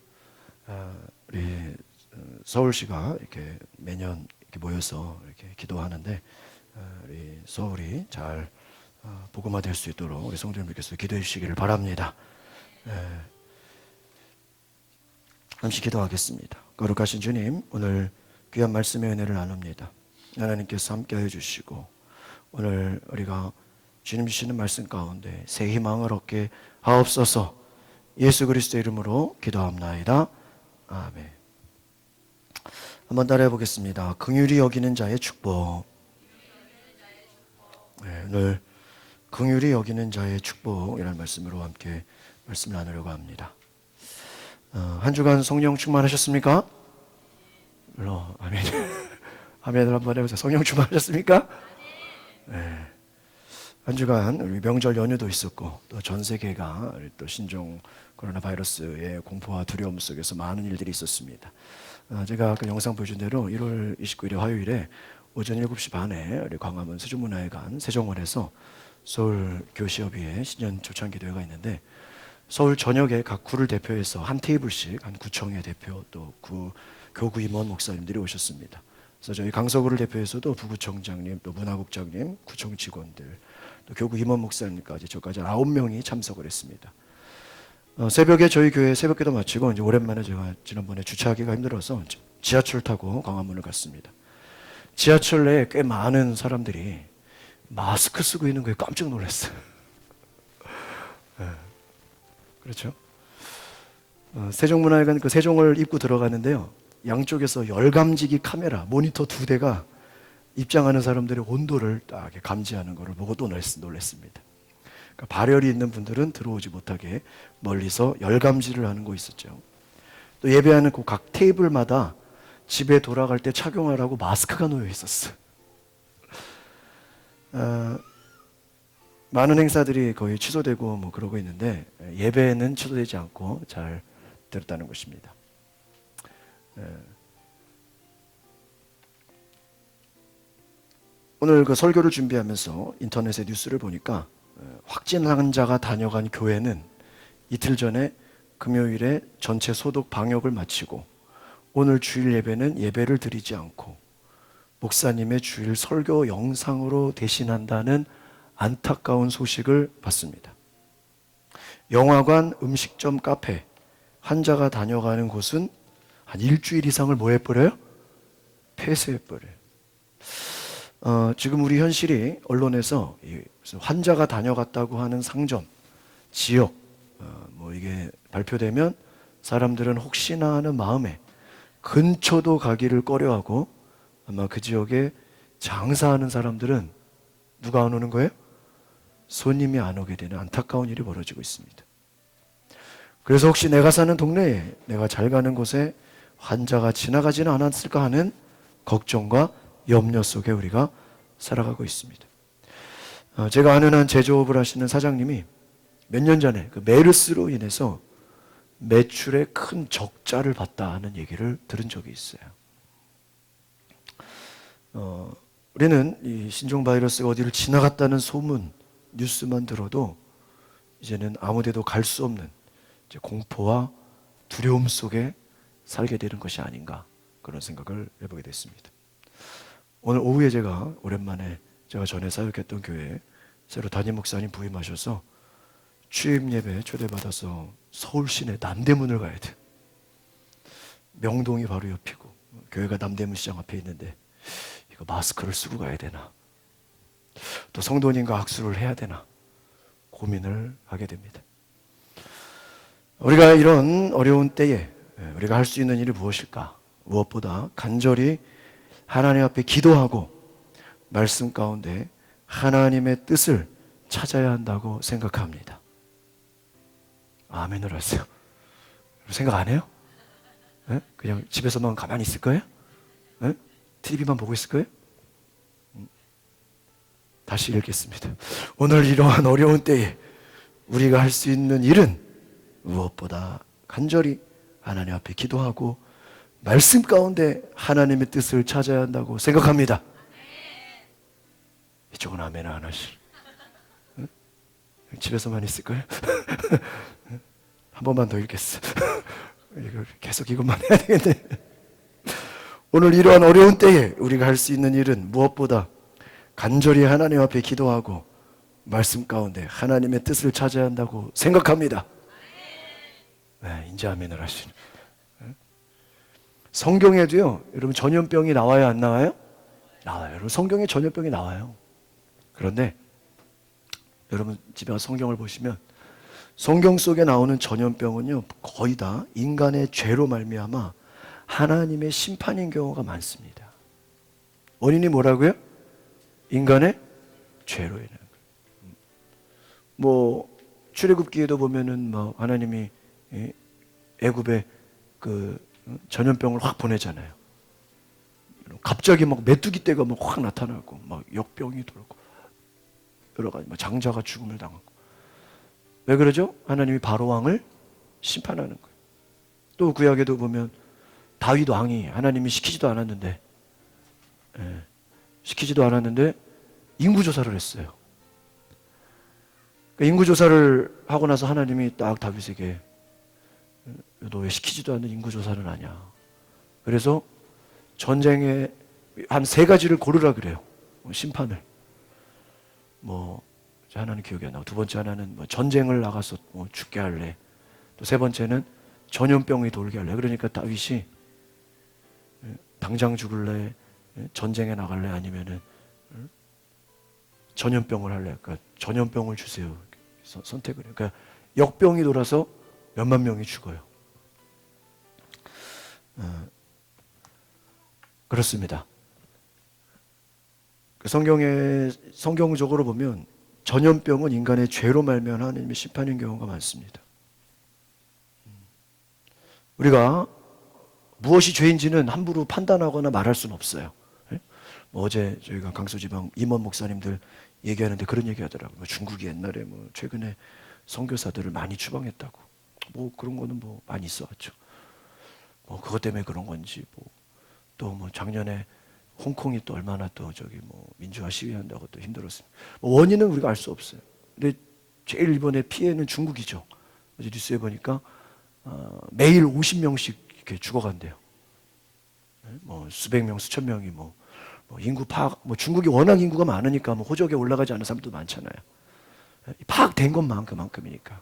우리 서울시가 이렇게 매년 이렇게 모여서 이렇게 기도하는데 우리 서울이 잘 복음화될 수 있도록 우리 성도님께서 기도해 주시기를 바랍니다. 잠시 기도하겠습니다. 거룩하신 주님, 오늘 귀한 말씀의 은혜를 나눕니다. 하나님께서 함께해 주시고 오늘 우리가 주님 주시는 말씀 가운데 새 희망을 얻게 하옵소서. 예수 그리스도 이름으로 기도합나이다. 아멘. 한번 따라해 보겠습니다. 긍휼히 여기는 자의 축복. 네, 오늘 긍휼히 여기는 자의 축복이라는 말씀으로 함께 말씀을 나누려고 합니다. 한 주간 성령 충만하셨습니까? 물론 아멘. 아멘을 한번 해보세요. 성령 충만하셨습니까? 네. 한 주간 우리 명절 연휴도 있었고 또 전 세계가 또 신종 코로나 바이러스의 공포와 두려움 속에서 많은 일들이 있었습니다. 제가 아까 영상 보여준 대로 1월 29일 화요일에 오전 7시 반에 우리 광화문 세종문화회관 세종원에서 서울 교시협의회 신년 조창 기도회가 있는데 서울 전역에 각 구를 대표해서 한 테이블씩 한 구청의 대표 또 교구 임원 목사님들이 오셨습니다. 그래서 저희 강서구를 대표해서도 부구청장님 또 문화국장님 구청 직원들 또 교구 임원 목사님까지 저까지 9명이 참석을 했습니다. 새벽에 저희 교회 새벽기도 마치고 이제 오랜만에 제가 지난번에 주차하기가 힘들어서 지하철 타고 광화문을 갔습니다. 지하철 내에 꽤 많은 사람들이 마스크 쓰고 있는 거에 깜짝 놀랐어요. 네. 그렇죠? 세종문화회관 그 세종을 입구 들어가는데요. 양쪽에서 열감지기 카메라, 모니터 2대가 입장하는 사람들의 온도를 딱 감지하는 것을 보고 또 놀랐습니다. 그러니까 발열이 있는 분들은 들어오지 못하게 멀리서 열감지를 하는 거 있었죠. 또 예배하는 그 각 테이블마다 집에 돌아갈 때 착용하라고 마스크가 놓여 있었어요. 많은 행사들이 거의 취소되고 뭐 그러고 있는데 예배는 취소되지 않고 잘 되었다는 것입니다. 오늘 그 설교를 준비하면서 인터넷에 뉴스를 보니까 확진 환자가 다녀간 교회는 이틀 전에 금요일에 전체 소독 방역을 마치고 오늘 주일 예배는 예배를 드리지 않고 목사님의 주일 설교 영상으로 대신한다는 안타까운 소식을 받습니다. 영화관, 음식점, 카페, 환자가 다녀가는 곳은 한 일주일 이상을 뭐 해버려요? 폐쇄해버려요. 지금 우리 현실이 언론에서 환자가 다녀갔다고 하는 상점, 지역, 뭐 이게 발표되면 사람들은 혹시나 하는 마음에 근처도 가기를 꺼려하고 아마 그 지역에 장사하는 사람들은 누가 안 오는 거예요? 손님이 안 오게 되는 안타까운 일이 벌어지고 있습니다. 그래서 혹시 내가 사는 동네에 내가 잘 가는 곳에 환자가 지나가지는 않았을까 하는 걱정과 염려 속에 우리가 살아가고 있습니다. 제가 아는 한 제조업을 하시는 사장님이 몇 년 전에 그 메르스로 인해서 매출에 큰 적자를 봤다 하는 얘기를 들은 적이 있어요. 우리는 이 신종 바이러스가 어디를 지나갔다는 소문, 뉴스만 들어도 이제는 아무데도 갈 수 없는 이제 공포와 두려움 속에 살게 되는 것이 아닌가 그런 생각을 해보게 됐습니다. 오늘 오후에 제가 오랜만에 제가 전에 사역했던 교회에 새로 담임 목사님 부임하셔서 취임 예배 초대받아서 서울 시내 남대문을 가야 돼. 명동이 바로 옆이고 교회가 남대문 시장 앞에 있는데 이거 마스크를 쓰고 가야 되나? 또 성도님과 악수를 해야 되나? 고민을 하게 됩니다. 우리가 이런 어려운 때에 우리가 할 수 있는 일이 무엇일까? 무엇보다 간절히 하나님 앞에 기도하고 말씀 가운데 하나님의 뜻을 찾아야 한다고 생각합니다. 아멘을 하세요. 생각 안 해요? 그냥 집에서만 가만히 있을 거예요? TV만 보고 있을 거예요? 다시 읽겠습니다. 오늘 이러한 어려운 때에 우리가 할 수 있는 일은 무엇보다 간절히 하나님 앞에 기도하고 말씀 가운데 하나님의 뜻을 찾아야 한다고 생각합니다. 이쪽은 아멘 안 하시. 집에서만 있을 거예요? 한 번만 더 읽겠어. 계속 이것만 해야 되겠네. 오늘 이러한 어려운 때에 우리가 할 수 있는 일은 무엇보다 간절히 하나님 앞에 기도하고 말씀 가운데 하나님의 뜻을 찾아야 한다고 생각합니다. 네, 이제 아멘을 하시는. 성경에도요, 여러분 전염병이 나와요, 안 나와요? 나와요. 여러분 성경에 전염병이 나와요. 그런데 여러분 집에 와서 성경을 보시면 성경 속에 나오는 전염병은요 거의 다 인간의 죄로 말미암아 하나님의 심판인 경우가 많습니다. 원인이 뭐라고요? 인간의 죄로 인한 거예요. 뭐 출애굽기에도 보면은 뭐 하나님이 애굽에 그 전염병을 확 보내잖아요. 갑자기 막 메뚜기 떼가 막 확 나타나고 막 역병이 돌고 여러 가지 막 장자가 죽음을 당하고. 왜 그러죠? 하나님이 바로 왕을 심판하는 거예요. 또 구약에도 보면 다윗 왕이 하나님이 시키지도 않았는데 인구조사를 했어요. 그러니까 인구조사를 하고 나서 하나님이 딱 다윗에게 너 왜 시키지도 않는 인구조사는 하냐. 그래서 전쟁에 한 3가지를 고르라 그래요. 심판을. 뭐 하나는 기억이 안 나고 두 번째 하나는 뭐 전쟁을 나가서 뭐 죽게 할래. 또 세 번째는 전염병이 돌게 할래. 그러니까 다윗이 당장 죽을래, 전쟁에 나갈래, 아니면은 전염병을 할래. 그러니까 전염병을 주세요. 선택을 해요. 그러니까 역병이 돌아서 몇만 명이 죽어요. 그렇습니다. 성경적으로 보면 전염병은 인간의 죄로 말미암아 하나님의 심판인 경우가 많습니다. 우리가 무엇이 죄인지는 함부로 판단하거나 말할 수는 없어요. 뭐 어제 저희가 강서지방 임원 목사님들 얘기하는데 그런 얘기 하더라고요. 뭐 중국이 옛날에 뭐 최근에 선교사들을 많이 추방했다고. 뭐 그런 거는 뭐 많이 있어왔죠. 뭐 그것 때문에 그런 건지 뭐 또 뭐 작년에 홍콩이 또 얼마나 또 저기 뭐 민주화 시위한다고 또 힘들었습니다. 뭐 원인은 우리가 알 수 없어요. 근데 제일 이번에 피해는 중국이죠. 어제 뉴스에 보니까 매일 50명씩 이렇게 죽어간대요. 뭐 수백 명, 수천 명이 뭐 인구 파악, 뭐 중국이 워낙 인구가 많으니까 뭐 호적에 올라가지 않은 사람도 많잖아요. 파악된 것만 그만큼이니까.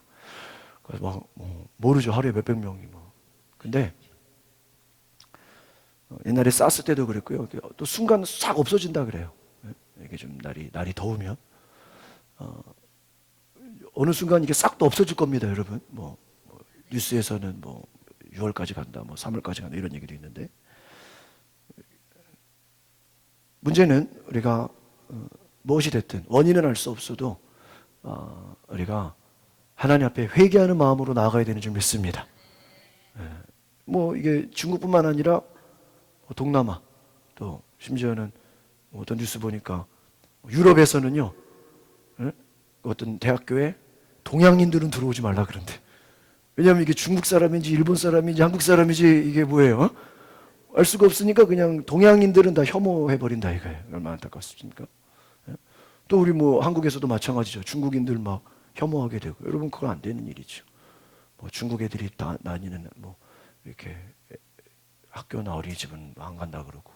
그래서 뭐 모르죠. 하루에 몇백 명이 뭐. 근데 옛날에 사스 때도 그랬고요. 또 순간 싹 없어진다 그래요. 이게 좀 날이 더우면 어느 순간 이게 싹 또 없어질 겁니다, 여러분. 뭐 뉴스에서는 뭐 6월까지 간다, 뭐 3월까지 간다 이런 얘기도 있는데 문제는 우리가 무엇이 됐든 원인은 알 수 없어도 우리가 하나님 앞에 회개하는 마음으로 나아가야 되는 줄 믿습니다. 뭐 이게 중국뿐만 아니라 동남아 또 심지어는 어떤 뉴스 보니까 유럽에서는요 어떤 대학교에 동양인들은 들어오지 말라 그런데 왜냐하면 이게 중국 사람인지 일본 사람인지 한국 사람인지 이게 뭐예요? 알 수가 없으니까 그냥 동양인들은 다 혐오해버린다 이거예요. 얼마나 안타깝습니까? 또 우리 뭐 한국에서도 마찬가지죠. 중국인들 막 혐오하게 되고 여러분 그거 안 되는 일이죠. 뭐 중국 애들이 다 다니는 뭐 이렇게 학교나 어린이집은 안 간다 그러고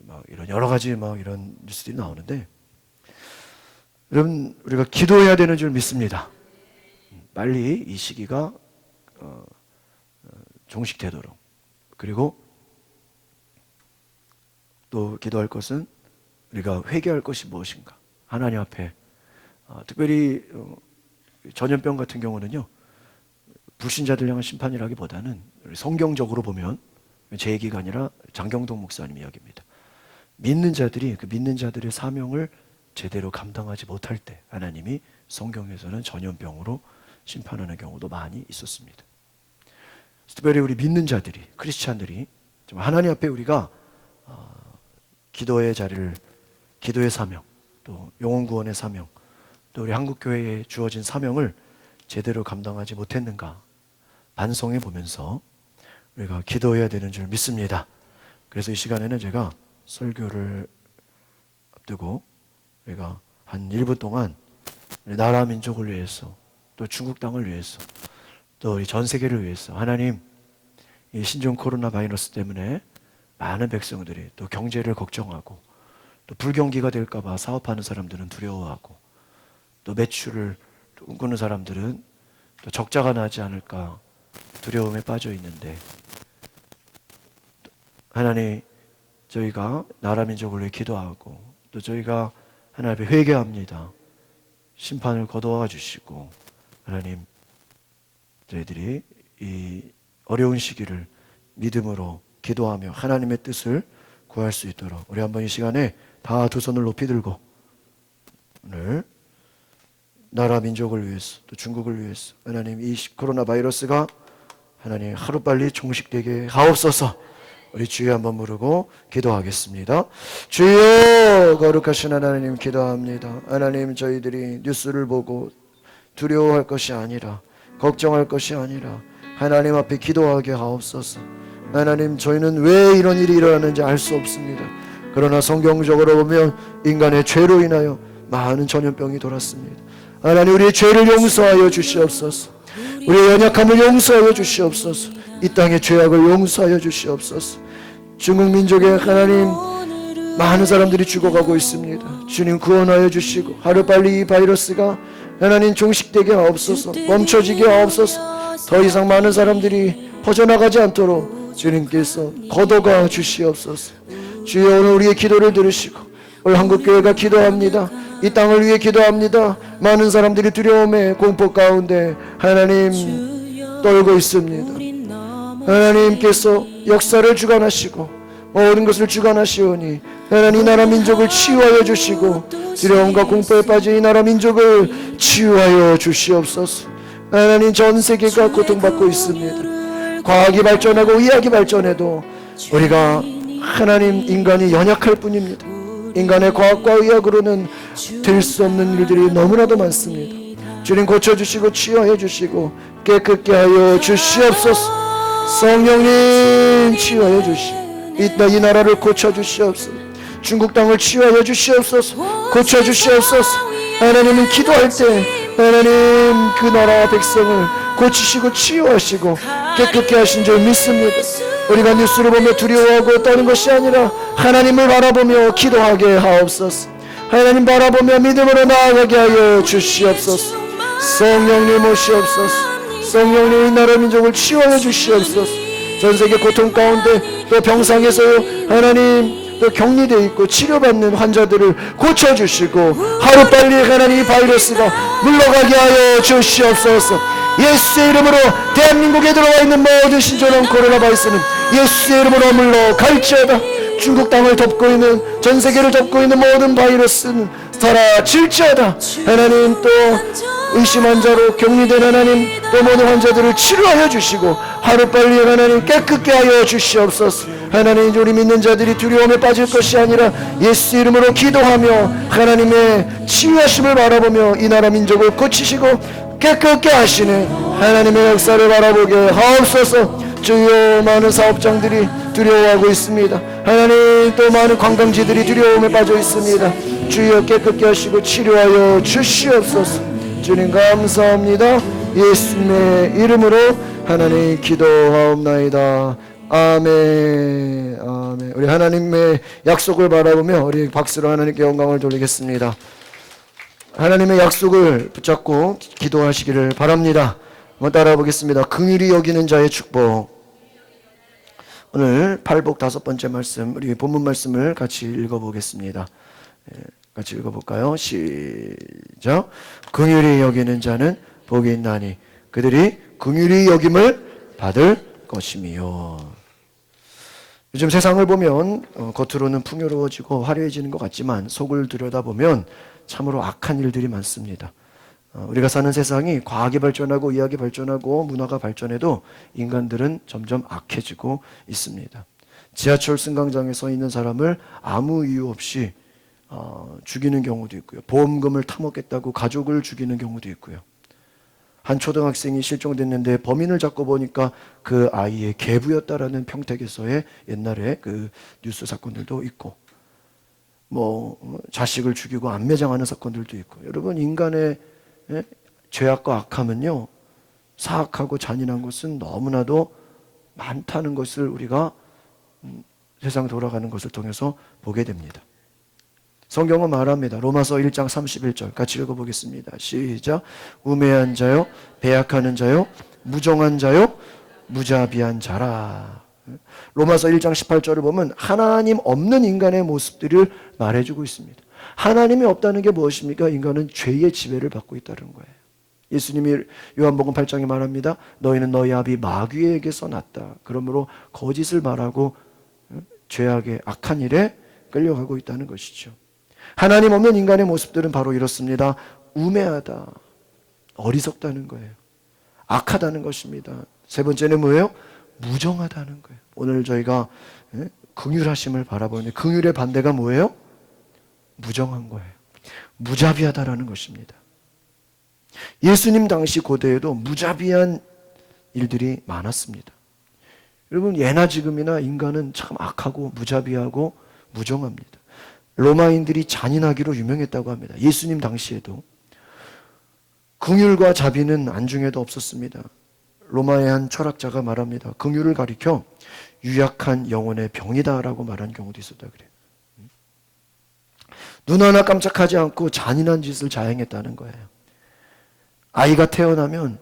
막 이런 여러 가지 막 이런 뉴스들이 나오는데 여러분 우리가 기도해야 되는 줄 믿습니다. 빨리 이 시기가 종식되도록. 그리고 또 기도할 것은 우리가 회개할 것이 무엇인가. 하나님 앞에 특별히 전염병 같은 경우는요 불신자들 향한 심판이라기보다는 성경적으로 보면 제 얘기가 아니라 장경동 목사님 이야기입니다. 믿는 자들이 그 믿는 자들의 사명을 제대로 감당하지 못할 때 하나님이 성경에서는 전염병으로 심판하는 경우도 많이 있었습니다. 특별히 우리 믿는 자들이, 크리스찬들이 하나님 앞에 우리가 기도의 자리를, 기도의 사명, 또 영혼 구원의 사명, 또 우리 한국교회에 주어진 사명을 제대로 감당하지 못했는가 반성해 보면서 우리가 기도해야 되는 줄 믿습니다. 그래서 이 시간에는 제가 설교를 앞두고 우리가 한 1분 동안 나라 민족을 위해서, 또 중국 땅을 위해서, 또 우리 전 세계를 위해서 하나님, 이 신종 코로나 바이러스 때문에 많은 백성들이 또 경제를 걱정하고, 또 불경기가 될까 봐 사업하는 사람들은 두려워하고, 또 매출을 꿈꾸는 사람들은 또 적자가 나지 않을까 두려움에 빠져 있는데, 하나님, 저희가 나라 민족을 위해 기도하고, 또 저희가 하나님 앞에 회개합니다. 심판을 거두어 주시고, 하나님, 저희들이 이 어려운 시기를 믿음으로 기도하며 하나님의 뜻을 구할 수 있도록 우리 한번 이 시간에 다 두 손을 높이 들고 오늘 나라 민족을 위해서, 또 중국을 위해서 하나님, 이 코로나 바이러스가 하나님 하루빨리 종식되게 하옵소서. 우리 주여 한번 부르고 기도하겠습니다. 주여, 거룩하신 하나님, 기도합니다. 하나님, 저희들이 뉴스를 보고 두려워할 것이 아니라, 걱정할 것이 아니라 하나님 앞에 기도하게 하옵소서. 하나님, 저희는 왜 이런 일이 일어나는지 알 수 없습니다. 그러나 성경적으로 보면 인간의 죄로 인하여 많은 전염병이 돌았습니다. 하나님, 우리의 죄를 용서하여 주시옵소서. 우리의 연약함을 용서하여 주시옵소서. 이 땅의 죄악을 용서하여 주시옵소서. 중국 민족의 하나님, 많은 사람들이 죽어가고 있습니다. 주님, 구원하여 주시고 하루빨리 이 바이러스가 하나님 종식되게 하옵소서. 멈춰지게 하옵소서. 더 이상 많은 사람들이 퍼져나가지 않도록 주님께서 거둬가 주시옵소서. 주여, 오늘 우리의 기도를 들으시고 오늘 한국교회가 기도합니다. 이 땅을 위해 기도합니다. 많은 사람들이 두려움에 공포 가운데 하나님 떨고 있습니다. 하나님께서 역사를 주관하시고 모든 것을 주관하시오니 하나님, 이 나라 민족을 치유하여 주시고 두려움과 공포에 빠진 이 나라 민족을 치유하여 주시옵소서. 하나님, 전 세계가 고통받고 있습니다. 과학이 발전하고 의학이 발전해도 우리가 하나님, 인간이 연약할 뿐입니다. 인간의 과학과 의학으로는 될 수 없는 일들이 너무나도 많습니다. 주님, 고쳐주시고 치유하여 주시고 깨끗게 하여 주시옵소서. 성령님, 치유하여 주시고 이 나라를 고쳐주시옵소서. 중국 땅을 치유하여 주시옵소서. 고쳐주시옵소서. 하나님은 기도할 때 하나님, 그 나라 백성을 고치시고 치유하시고 깨끗게 하신 줄 믿습니다. 우리가 뉴스를 보며 두려워하고 떠는 것이 아니라 하나님을 바라보며 기도하게 하옵소서. 하나님 바라보며 믿음으로 나아가게 하여 주시옵소서. 성령님 오시옵소서. 성령님, 이 나라 민족을 치유하여 주시옵소서. 전 세계 고통 가운데 또 병상에서 하나님 또 격리되어 있고 치료받는 환자들을 고쳐주시고 하루빨리 하나님, 이 바이러스가 물러가게 하여 주시옵소서. 예수의 이름으로 대한민국에 들어와 있는 모든 신종한 코로나 바이러스는 예수의 이름으로 물러갈지어다. 중국 땅을 덮고 있는, 전 세계를 덮고 있는 모든 바이러스는 사라질지어다. 하나님, 또 의심 환자로 격리된 하나님, 또 모든 환자들을 치료하여 주시고 하루빨리 하나님 깨끗게 하여 주시옵소서. 하나님, 우리 믿는 자들이 두려움에 빠질 것이 아니라 예수 이름으로 기도하며 하나님의 치유하심을 바라보며 이 나라 민족을 고치시고 깨끗게 하시는 하나님의 역사를 바라보게 하옵소서. 주여, 많은 사업장들이 두려워하고 있습니다. 하나님, 또 많은 관광지들이 두려움에 빠져 있습니다. 주여, 깨끗게 하시고 치료하여 주시옵소서. 주님, 감사합니다. 예수님의 이름으로 하나님 기도하옵나이다. 아멘. 아멘. 우리 하나님의 약속을 바라보며 우리 박수로 하나님께 영광을 돌리겠습니다. 하나님의 약속을 붙잡고 기도하시기를 바랍니다. 한번 따라 보겠습니다. 긍휼히 여기는 자의 축복. 오늘 팔복 5번째 말씀, 우리 본문 말씀을 같이 읽어보겠습니다. 같이 읽어볼까요? 시작. 긍휼히 여기는 자는 복이 있나니 그들이 긍휼히 여김을 받을 것이며. 요즘 세상을 보면 겉으로는 풍요로워지고 화려해지는 것 같지만 속을 들여다보면 참으로 악한 일들이 많습니다. 우리가 사는 세상이 과학이 발전하고 의학이 발전하고 문화가 발전해도 인간들은 점점 악해지고 있습니다. 지하철 승강장에 서 있는 사람을 아무 이유 없이 죽이는 경우도 있고요. 보험금을 타먹겠다고 가족을 죽이는 경우도 있고요. 한 초등학생이 실종됐는데 범인을 잡고 보니까 그 아이의 계부였다라는 평택에서의 옛날에 그 뉴스 사건들도 있고, 자식을 죽이고 안매장하는 사건들도 있고. 여러분, 인간의 죄악과 악함은요, 사악하고 잔인한 것은 너무나도 많다는 것을 우리가 세상 돌아가는 것을 통해서 보게 됩니다. 성경은 말합니다. 로마서 1장 31절 같이 읽어보겠습니다. 시작. 우매한 자요, 배약하는 자요, 무정한 자요, 무자비한 자라. 로마서 1장 18절을 보면 하나님 없는 인간의 모습들을 말해주고 있습니다. 하나님이 없다는 게 무엇입니까? 인간은 죄의 지배를 받고 있다는 거예요. 예수님이 요한복음 8장에 말합니다. 너희는 너희 아비 마귀에게서 났다. 그러므로 거짓을 말하고 죄악의 악한 일에 끌려가고 있다는 것이죠. 하나님 없는 인간의 모습들은 바로 이렇습니다. 우매하다, 어리석다는 거예요. 악하다는 것입니다. 세 번째는 뭐예요? 무정하다는 거예요. 오늘 저희가 긍휼하심을 바라보는데 긍휼의 반대가 뭐예요? 무정한 거예요. 무자비하다라는 것입니다. 예수님 당시 고대에도 무자비한 일들이 많았습니다. 여러분, 예나 지금이나 인간은 참 악하고 무자비하고 무정합니다. 로마인들이 잔인하기로 유명했다고 합니다. 예수님 당시에도 긍휼과 자비는 안중에도 없었습니다. 로마의 한 철학자가 말합니다. 긍휼을 가리켜 유약한 영혼의 병이다라고 말한 경우도 있었다 그래요. 눈 하나 깜짝하지 않고 잔인한 짓을 자행했다는 거예요. 아이가 태어나면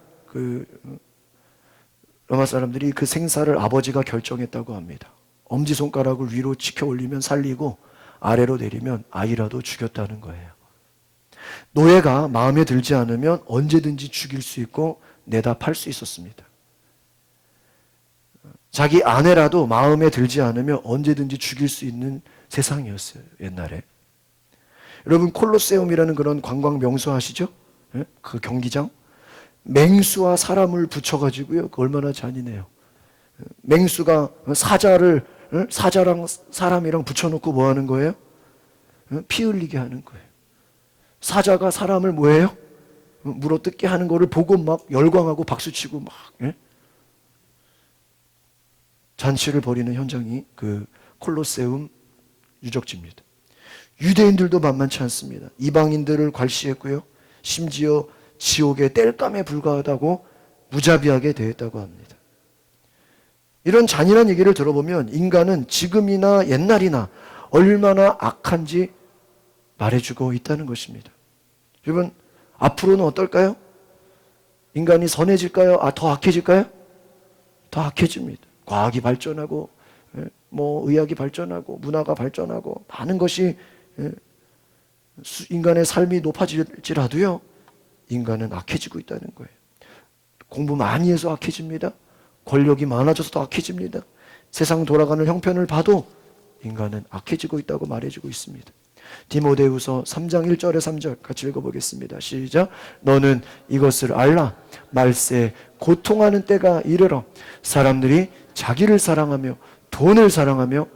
로마 사람들이 그 생사를 아버지가 결정했다고 합니다. 엄지손가락을 위로 치켜 올리면 살리고 아래로 내리면 아이라도 죽였다는 거예요. 노예가 마음에 들지 않으면 언제든지 죽일 수 있고 내다 팔 수 있었습니다. 자기 아내라도 마음에 들지 않으면 언제든지 죽일 수 있는 세상이었어요, 옛날에. 여러분, 콜로세움이라는 그런 관광 명소 아시죠? 그 경기장? 맹수와 사람을 붙여가지고요, 얼마나 잔인해요. 맹수가 사자랑 사람이랑 붙여놓고 뭐 하는 거예요? 피 흘리게 하는 거예요. 사자가 사람을 뭐해요? 물어뜯게 하는 거를 보고 막 열광하고 박수치고 막 잔치를 벌이는 현장이 그 콜로세움 유적지입니다. 유대인들도 만만치 않습니다. 이방인들을 괄시했고요. 심지어 지옥의 땔감에 불과하다고 무자비하게 대했다고 합니다. 이런 잔인한 얘기를 들어보면 인간은 지금이나 옛날이나 얼마나 악한지 말해주고 있다는 것입니다. 여러분, 앞으로는 어떨까요? 인간이 선해질까요? 더 악해질까요? 더 악해집니다. 과학이 발전하고 의학이 발전하고 문화가 발전하고 많은 것이 인간의 삶이 높아질지라도요, 인간은 악해지고 있다는 거예요. 공부 많이 해서 악해집니다. 권력이 많아져서 더 악해집니다. 세상 돌아가는 형편을 봐도 인간은 악해지고 있다고 말해주고 있습니다. 디모데후서 3장 1절에 3절 같이 읽어보겠습니다. 시작. 너는 이것을 알라. 말세 고통하는 때가 이르러 사람들이 자기를 사랑하며 돈을 사랑하며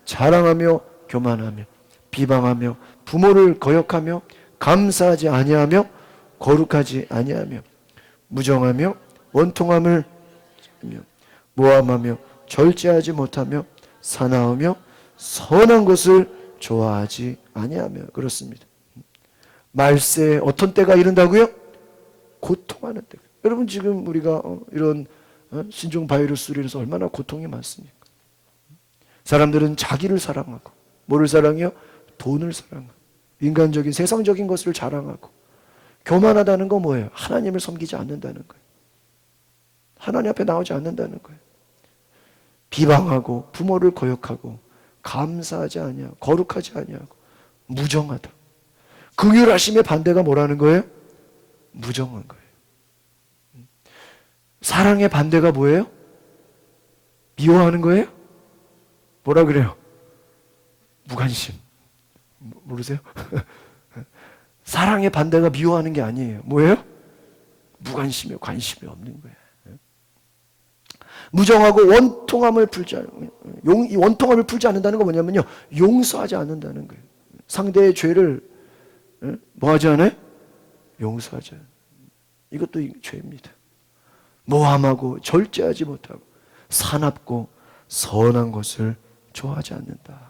자랑하며 교만하며 비방하며 부모를 거역하며 감사하지 아니하며 거룩하지 아니하며 무정하며 원통함을 모함하며 절제하지 못하며 사나우며 선한 것을 좋아하지 아니하며. 그렇습니다. 말세에 어떤 때가 이른다고요? 고통하는 때. 여러분, 지금 우리가 이런 신종 바이러스로 인해서 얼마나 고통이 많습니까? 사람들은 자기를 사랑하고 뭐를 사랑해요? 돈을 사랑하고 인간적인 세상적인 것을 자랑하고. 교만하다는 건 뭐예요? 하나님을 섬기지 않는다는 거예요. 하나님 앞에 나오지 않는다는 거예요. 비방하고 부모를 거역하고 감사하지 아니하고 거룩하지 아니하고 무정하다. 긍휼하심의 반대가 뭐라는 거예요? 무정한 거예요. 사랑의 반대가 뭐예요? 미워하는 거예요? 뭐라 그래요? 무관심. 모르세요? 사랑의 반대가 미워하는 게 아니에요. 뭐예요? 무관심이요. 관심이 없는 거예요. 무정하고 원통함을 원통함을 풀지 않는다는 건 뭐냐면요, 용서하지 않는다는 거예요. 상대의 죄를 뭐 하지 않아요? 용서하지 않아요. 이것도 죄입니다. 모함하고 절제하지 못하고 사납고 선한 것을 좋아하지 않는다.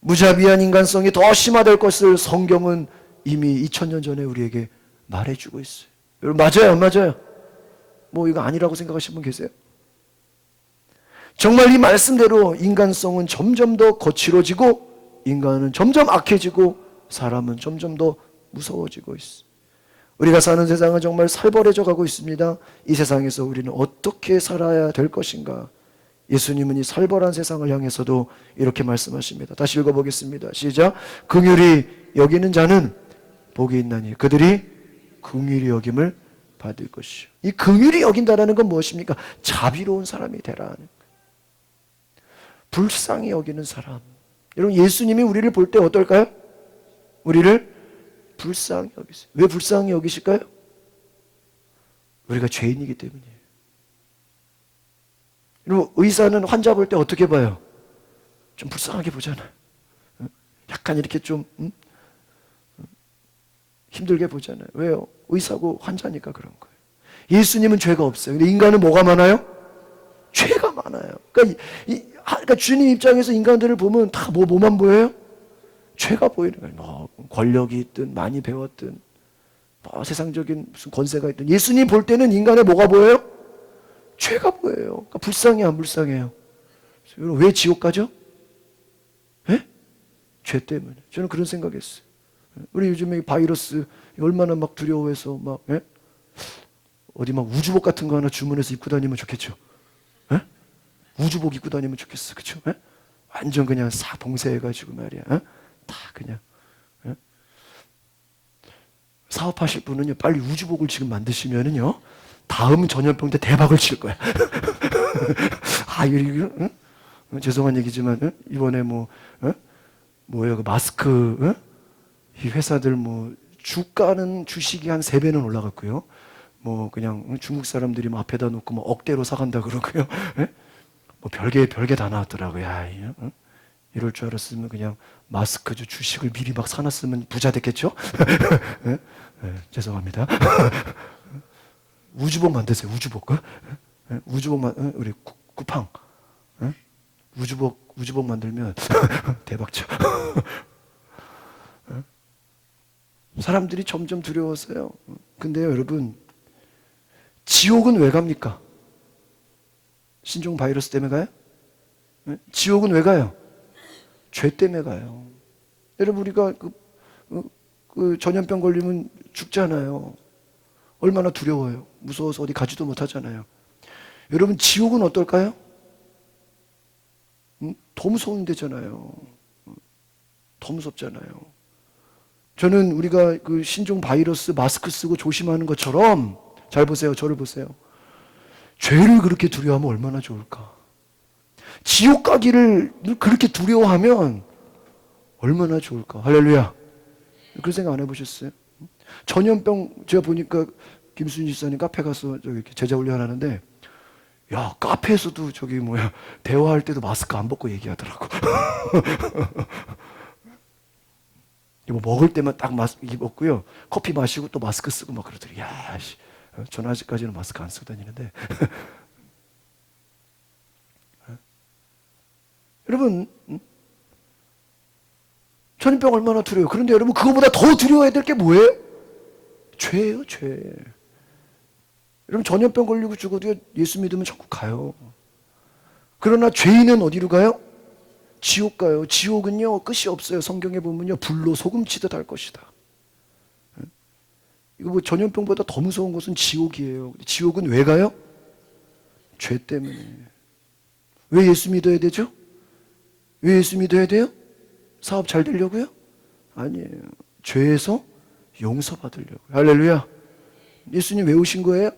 무자비한 인간성이 더 심화될 것을 성경은 이미 2000년 전에 우리에게 말해주고 있어요. 여러분, 맞아요, 안 맞아요? 뭐 이거 아니라고 생각하시는 분 계세요? 정말 이 말씀대로 인간성은 점점 더 거칠어지고 인간은 점점 악해지고 사람은 점점 더 무서워지고 있어요. 우리가 사는 세상은 정말 살벌해져 가고 있습니다. 이 세상에서 우리는 어떻게 살아야 될 것인가? 예수님은 이 살벌한 세상을 향해서도 이렇게 말씀하십니다. 다시 읽어보겠습니다. 시작. 긍휼히 여기는 자는 복이 있나니 그들이 긍휼히 여김을 받을 것이요. 이 긍휼히 여긴다라는 건 무엇입니까? 자비로운 사람이 되라. 불쌍히 여기는 사람. 여러분, 예수님이 우리를 볼 때 어떨까요? 우리를 불쌍히 여기세요. 왜 불쌍히 여기실까요? 우리가 죄인이기 때문이에요. 여러분, 의사는 환자 볼 때 어떻게 봐요? 좀 불쌍하게 보잖아요. 약간 이렇게 좀 힘들게 보잖아요. 왜요? 의사고 환자니까 그런 거예요. 예수님은 죄가 없어요. 근데 인간은 뭐가 많아요? 죄가 많아요. 그러니까 주님 입장에서 인간들을 보면 다 뭐만 보여요? 죄가 보이는 거예요. 뭐 권력이 있든 많이 배웠든 뭐 세상적인 무슨 권세가 있든 예수님 볼 때는 인간의 뭐가 보여요? 죄가 보여요. 그러니까 불쌍해요, 안 불쌍해요? 여러분, 왜 지옥 가죠? 예? 죄 때문에. 저는 그런 생각했어요. 우리 요즘에 바이러스 얼마나 막 두려워해서 막 예? 어디 막 우주복 같은 거 하나 주문해서 입고 다니면 좋겠죠. 예? 우주복 입고 다니면 좋겠어, 그렇죠? 예? 완전 그냥 사 봉쇄해가지고 말이야. 예? 다 그냥. 예? 사업하실 분은요, 빨리 우주복을 지금 만드시면은요, 다음 전염병 때 대박을 칠 거야. 이거 죄송한 얘기지만 이번에 뭐예요, 그 마스크 이 회사들 뭐 주가는 주식이 한 3배는 올라갔고요. 뭐 그냥 중국 사람들이 뭐 앞에다 놓고 뭐 억대로 사간다 그러고요. 뭐 별게 다 나왔더라고요. 이럴 줄 알았으면 그냥 마스크 주식을 미리 막 사놨으면 부자 됐겠죠? 죄송합니다. 우주복 만드세요. 우주복. 우주복 우리 쿠팡. 우주복 만들면 대박쳐. 사람들이 점점 두려워서요. 근데요, 여러분, 지옥은 왜 갑니까? 신종 바이러스 때문에 가요? 지옥은 왜 가요? 죄 때문에 가요. 여러분, 우리가 그 전염병 걸리면 죽잖아요. 얼마나 두려워요. 무서워서 어디 가지도 못하잖아요. 여러분, 지옥은 어떨까요? 더 무서운 데잖아요. 더 무섭잖아요. 저는 우리가 그 신종 바이러스 마스크 쓰고 조심하는 것처럼, 잘 보세요. 저를 보세요. 죄를 그렇게 두려워하면 얼마나 좋을까? 지옥 가기를 그렇게 두려워하면 얼마나 좋을까? 할렐루야. 그런 생각 안 해보셨어요? 전염병, 제가 보니까 김순희 집사님 카페 가서 저기 제자 훈련 하는데, 야, 카페에서도 대화할 때도 마스크 안 벗고 얘기하더라고. 뭐 먹을 때만 딱 마스크 입었고요. 커피 마시고 또 마스크 쓰고 막 그러더니, 야, 저는 아직까지는 마스크 안 쓰고 다니는데. 여러분, 전염병 얼마나 두려워요. 그런데 여러분, 그거보다 더 두려워해야 될 게 뭐예요? 죄예요, 죄. 여러분, 전염병 걸리고 죽어도 예수 믿으면 천국 가요. 그러나 죄인은 어디로 가요? 지옥 가요. 지옥은요, 끝이 없어요. 성경에 보면요, 불로 소금치듯 할 것이다. 이거 뭐 전염병보다 더 무서운 것은 지옥이에요. 지옥은 왜 가요? 죄 때문에. 왜 예수 믿어야 되죠? 왜 예수 믿어야 돼요? 사업 잘 되려고요? 아니에요. 죄에서 용서받으려고요. 할렐루야. 예수님 왜 오신 거예요?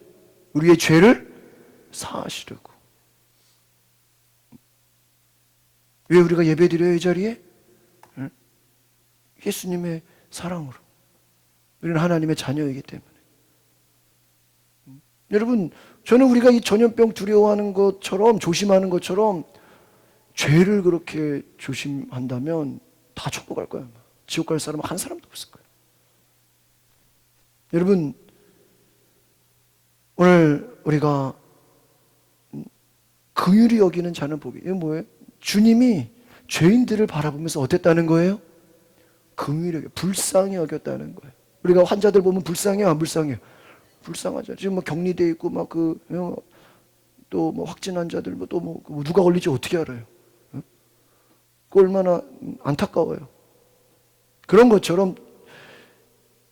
우리의 죄를 사하시려고. 왜 우리가 예배드려요, 이 자리에? 예수님의 사랑으로. 우리는 하나님의 자녀이기 때문에. 여러분, 저는 우리가 이 전염병 두려워하는 것처럼, 조심하는 것처럼 죄를 그렇게 조심한다면 다 천국 갈 거예요. 지옥 갈 사람은 한 사람도 없을 거예요. 여러분, 오늘 우리가 긍휼히 여기는 자는 복이, 이건 뭐예요? 주님이 죄인들을 바라보면서 어땠다는 거예요? 긍휼히 여겨, 불쌍히 여겼다는 거예요. 우리가 환자들 보면 불쌍해요, 안 불쌍해요? 불쌍하죠. 지금 뭐 격리돼 있고 막 또 뭐 확진 환자들 또 누가 걸릴지 어떻게 알아요? 그 얼마나 안타까워요. 그런 것처럼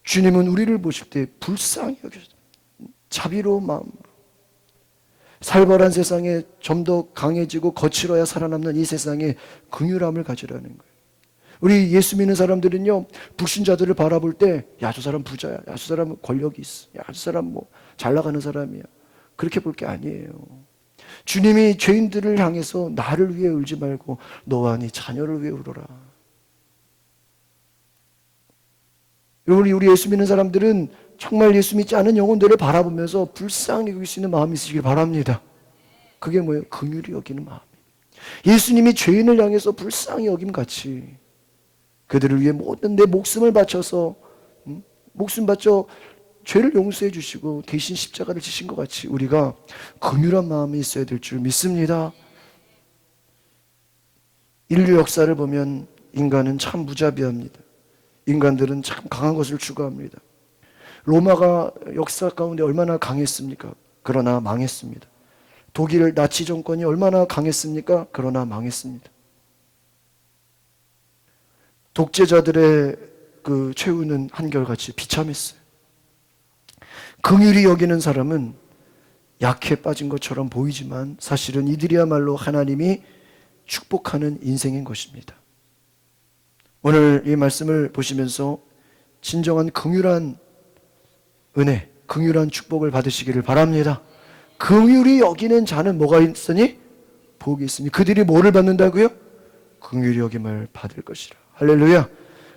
주님은 우리를 보실 때 불쌍히 여기셨어요. 자비로운 마음으로. 살벌한 세상에 좀 더 강해지고 거칠어야 살아남는 이 세상에 긍휼함을 가지라는 거예요. 우리 예수 믿는 사람들은요, 불신자들을 바라볼 때, 야, 저 사람 부자야. 야, 저 사람 권력이 있어. 야, 저 사람 뭐 잘 나가는 사람이야. 그렇게 볼 게 아니에요. 주님이 죄인들을 향해서 나를 위해 울지 말고 너와 네 자녀를 위해 울어라. 여러분, 우리 예수 믿는 사람들은 정말 예수 믿지 않은 영혼들을 바라보면서 불쌍히 여길 수 있는 마음이 있으시길 바랍니다. 그게 뭐예요? 긍휼히 여기는 마음이에요. 예수님이 죄인을 향해서 불쌍히 여김같이 그들을 위해 모든 내 목숨을 바쳐서 목숨 바쳐 죄를 용서해 주시고 대신 십자가를 지신 것 같이 우리가 긍휼한 마음이 있어야 될 줄 믿습니다. 인류 역사를 보면 인간은 참 무자비합니다. 인간들은 참 강한 것을 추구합니다. 로마가 역사 가운데 얼마나 강했습니까? 그러나 망했습니다. 독일 나치 정권이 얼마나 강했습니까? 그러나 망했습니다. 독재자들의 그 최후는 한결같이 비참했어요. 긍휼히 여기는 사람은 약해 빠진 것처럼 보이지만 사실은 이들이야말로 하나님이 축복하는 인생인 것입니다. 오늘 이 말씀을 보시면서 진정한 긍휼한 은혜, 긍휼한 축복을 받으시기를 바랍니다. 긍휼히 여기는 자는 뭐가 있으니? 복이 있으니. 그들이 뭐를 받는다고요? 긍휼히 여김을 받을 것이라. 할렐루야.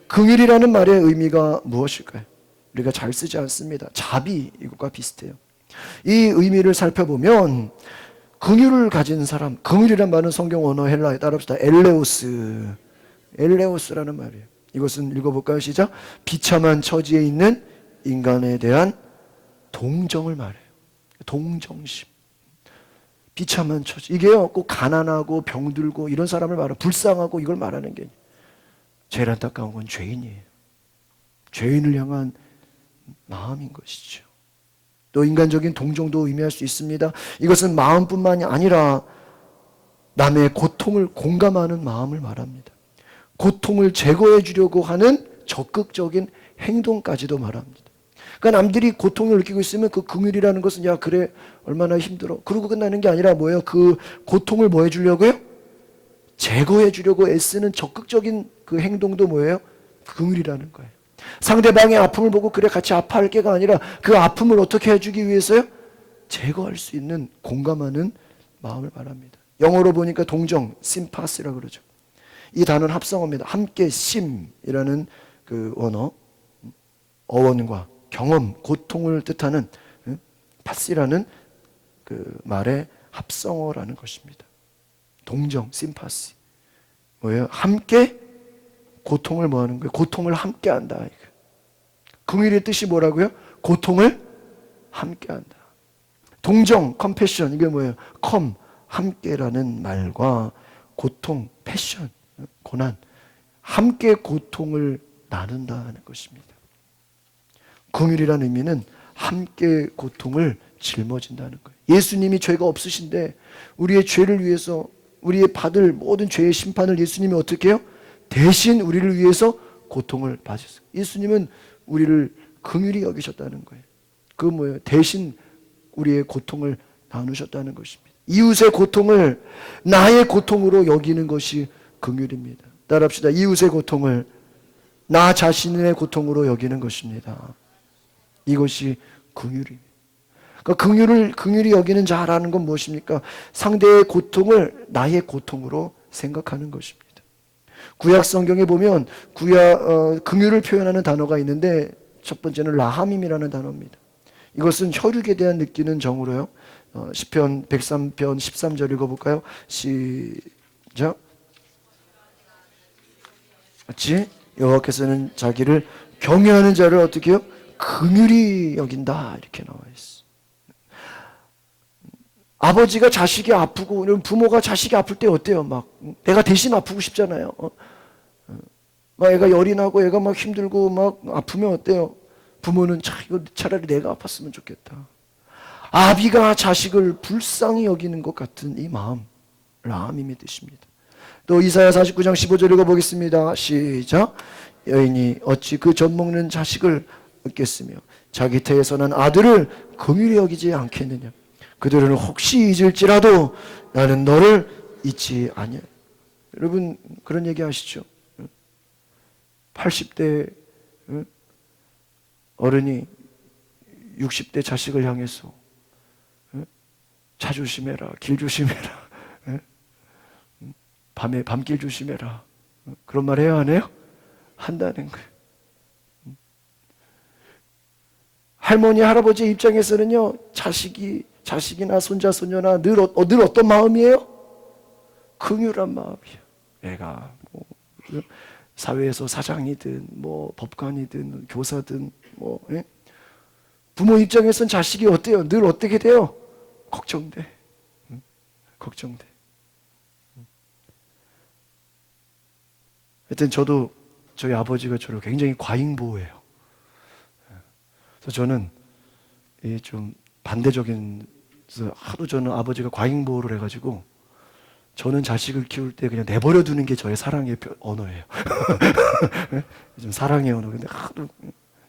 긍휼이라는 말의 의미가 무엇일까요? 우리가 잘 쓰지 않습니다. 자비, 이것과 비슷해요. 이 의미를 살펴보면 긍휼을 가진 사람, 긍휼이란 말은 성경 언어 헬라에 따릅시다. 엘레오스라는 말이에요. 이것은 읽어볼까요? 시작. 비참한 처지에 있는 인간에 대한 동정을 말해요. 동정심. 비참한 처지. 이게요, 꼭 가난하고 병들고 이런 사람을 말해요. 불쌍하고 이걸 말하는 게 아니에요. 제일 안타까운 건 죄인이에요. 죄인을 향한 마음인 것이죠. 또 인간적인 동정도 의미할 수 있습니다. 이것은 마음뿐만이 아니라 남의 고통을 공감하는 마음을 말합니다. 고통을 제거해 주려고 하는 적극적인 행동까지도 말합니다. 그러니까 남들이 고통을 느끼고 있으면 그 긍휼이라는 것은 야 그래 얼마나 힘들어 그러고 끝나는 게 아니라 뭐예요? 그 고통을 뭐 해주려고요? 제거해 주려고 애쓰는 적극적인 그 행동도 뭐예요? 긍휼이라는 거예요. 상대방의 아픔을 보고 그래 같이 아파할 게가 아니라 그 아픔을 어떻게 해주기 위해서요? 제거할 수 있는 공감하는 마음을 말합니다. 영어로 보니까 동정, sympathy라고 그러죠. 이 단어는 합성어입니다. 함께 심이라는 그 어원과 경험, 고통을 뜻하는 파시라는 그 말의 합성어라는 것입니다. 동정, 심파시. 뭐예요? 함께 고통을 뭐 하는 거예요? 고통을 함께 한다. 긍휼의 뜻이 뭐라고요? 고통을 함께 한다. 동정, 컴패션. 이게 뭐예요? 함께라는 말과 고통, 패션, 고난. 함께 고통을 나눈다는 것입니다. 긍휼이라는 의미는 함께 고통을 짊어진다는 거예요. 예수님이 죄가 없으신데 우리의 죄를 위해서 우리의 받을 모든 죄의 심판을 예수님이 어떻게 해요? 대신 우리를 위해서 고통을 받으셨어요. 예수님은 우리를 긍휼히 여기셨다는 거예요. 그 뭐예요? 대신 우리의 고통을 나누셨다는 것입니다. 이웃의 고통을 나의 고통으로 여기는 것이 긍휼입니다. 따라합시다. 이웃의 고통을 나 자신의 고통으로 여기는 것입니다. 이것이 긍휼이. 그러니까 긍휼히 여기는 자라는 건 무엇입니까? 상대의 고통을 나의 고통으로 생각하는 것입니다. 구약 성경에 보면 긍휼을 표현하는 단어가 있는데 첫 번째는 라하밈이라는 단어입니다. 이것은 혈육에 대한 느끼는 정으로요. 시편 103편 13절 읽어볼까요? 시작. 맞지? 여호와께서는 자기를 경외하는 자를 어떻게 해요? 긍휼히 여긴다 이렇게 나와 있어. 아버지가 자식이 아프고 부모가 자식이 아플 때 어때요? 막 내가 대신 아프고 싶잖아요. 막 애가 열이 나고 애가 막 힘들고 막 아프면 어때요? 부모는 이거 차라리 내가 아팠으면 좋겠다. 아비가 자식을 불쌍히 여기는 것 같은 이 마음, 라함임의 뜻입니다. 또 이사야 49장 15절 읽어보겠습니다. 시작. 여인이 어찌 그 젖먹는 자식을 얻겠으며 자기 태에서 난 아들을 긍휼히 여기지 않겠느냐. 그들은 혹시 잊을지라도 나는 너를 잊지 아니야. 여러분 그런 얘기 아시죠? 80대 어른이 60대 자식을 향해서 차 조심해라, 길 조심해라, 밤에 밤길 조심해라, 그런 말 해야 하네요? 한다는 거예요. 할머니 할아버지 입장에서는요, 자식이나 손자 손녀나 늘 어떤 마음이에요? 긍휼한 마음이에요. 애가 뭐 사회에서 사장이든 뭐 법관이든 교사든 뭐 부모 입장에서는 자식이 어때요? 늘 어떻게 돼요? 걱정돼. 걱정돼. 하여튼 저도 저희 아버지가 저를 굉장히 과잉보호해요. 그래서 저는 좀 반대적인, 하도 저는 아버지가 과잉보호를 해가지고 저는 자식을 키울 때 그냥 내버려 두는 게 저의 사랑의 언어예요. 좀 사랑의 언어. 근데 하도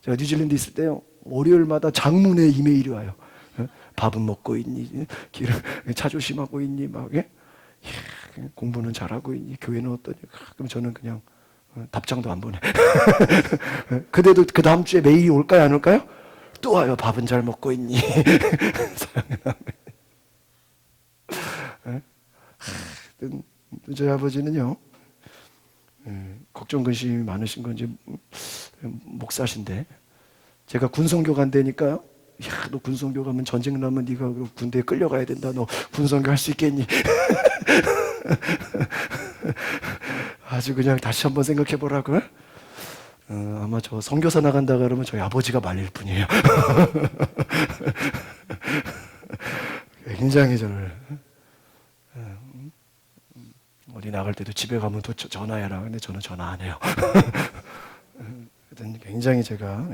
제가 뉴질랜드 있을 때요, 월요일마다 장문에 이메일이 와요. 밥은 먹고 있니? 차 조심하고 있니? 막 공부는 잘하고 있니? 교회는 어떠니? 그럼 저는 그냥 답장도 안 보내. 그래도 그 다음 주에 메일이 올까요? 안 올까요? 또 와요. 밥은 잘 먹고 있니? 저희 아버지는요, 걱정 근심이 많으신 건지 목사신데, 제가 군성교 간다니까요. 야, 너 군성교 가면 전쟁 나면 네가 군대에 끌려가야 된다. 너 군성교 할 수 있겠니? 아주 그냥 다시 한번 생각해 보라고. 아마 저 선교사 나간다 그러면 저희 아버지가 말릴 뿐이에요. 굉장히 저를 어디 나갈 때도 집에 가면 또 전화해라. 근데 저는 전화 안 해요. 하여튼 굉장히 제가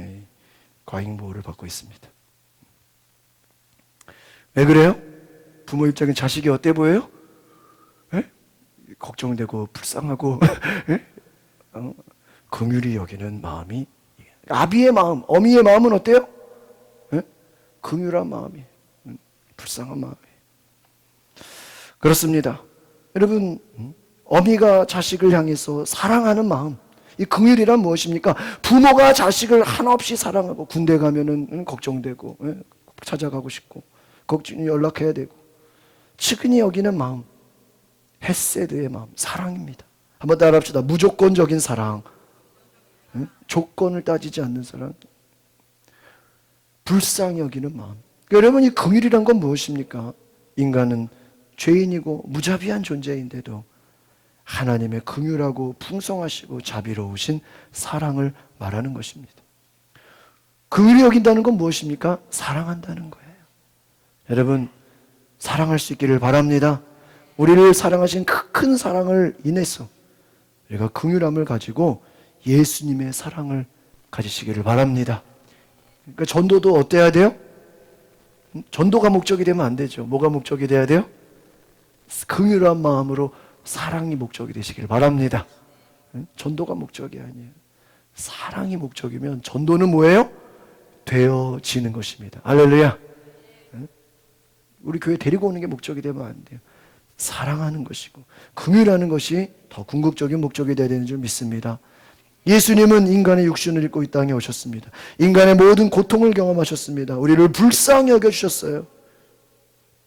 과잉보호를 받고 있습니다. 왜 그래요? 부모 입장에 자식이 어때 보여요? 걱정되고 불쌍하고 긍휼히 여기는 마음이, 아비의 마음, 어미의 마음은 어때요? 긍휼한 마음이, 불쌍한 마음이. 그렇습니다. 여러분, 어미가 자식을 향해서 사랑하는 마음, 이 긍휼이란 무엇입니까? 부모가 자식을 한없이 사랑하고 군대 가면은 걱정되고 찾아가고 싶고 연락해야 되고 측은히 여기는 마음, 헤세드의 마음, 사랑입니다. 한번 따라합시다. 무조건적인 사랑, 조건을 따지지 않는 사랑, 불쌍히 여기는 마음. 여러분, 이 긍휼이란 건 무엇입니까? 인간은 죄인이고 무자비한 존재인데도 하나님의 긍휼하고 풍성하시고 자비로우신 사랑을 말하는 것입니다. 긍휼히 여긴다는 건 무엇입니까? 사랑한다는 거예요. 여러분, 사랑할 수 있기를 바랍니다. 우리를 사랑하신 그 큰 사랑을 인해서 우리가 긍휼함을 가지고 예수님의 사랑을 가지시기를 바랍니다. 그러니까 전도도 어때야 돼요? 전도가 목적이 되면 안 되죠. 뭐가 목적이 돼야 돼요? 긍휼한 마음으로 사랑이 목적이 되시기를 바랍니다. 전도가 목적이 아니에요. 사랑이 목적이면 전도는 뭐예요? 되어지는 것입니다. 할렐루야. 우리 교회 데리고 오는 게 목적이 되면 안 돼요. 사랑하는 것이고 긍휼하는 것이 더 궁극적인 목적이 되어야 되는 줄 믿습니다. 예수님은 인간의 육신을 입고 이 땅에 오셨습니다. 인간의 모든 고통을 경험하셨습니다. 우리를 불쌍히 여겨주셨어요.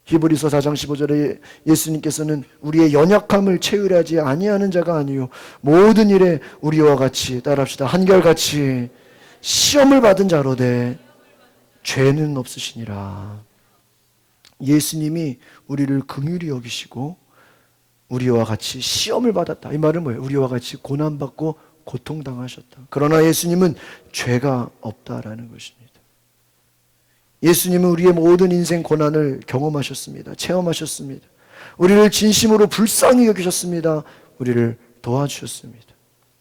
히브리서 4장 15절에 예수님께서는 우리의 연약함을 체휼하지 아니하는 자가 아니요 모든 일에 우리와 같이, 따라합시다, 한결같이 시험을 받은 자로되 죄는 없으시니라. 예수님이 우리를 긍휼히 여기시고 우리와 같이 시험을 받았다. 이 말은 뭐예요? 우리와 같이 고난받고 고통당하셨다. 그러나 예수님은 죄가 없다라는 것입니다. 예수님은 우리의 모든 인생 고난을 경험하셨습니다. 체험하셨습니다. 우리를 진심으로 불쌍히 여기셨습니다. 우리를 도와주셨습니다.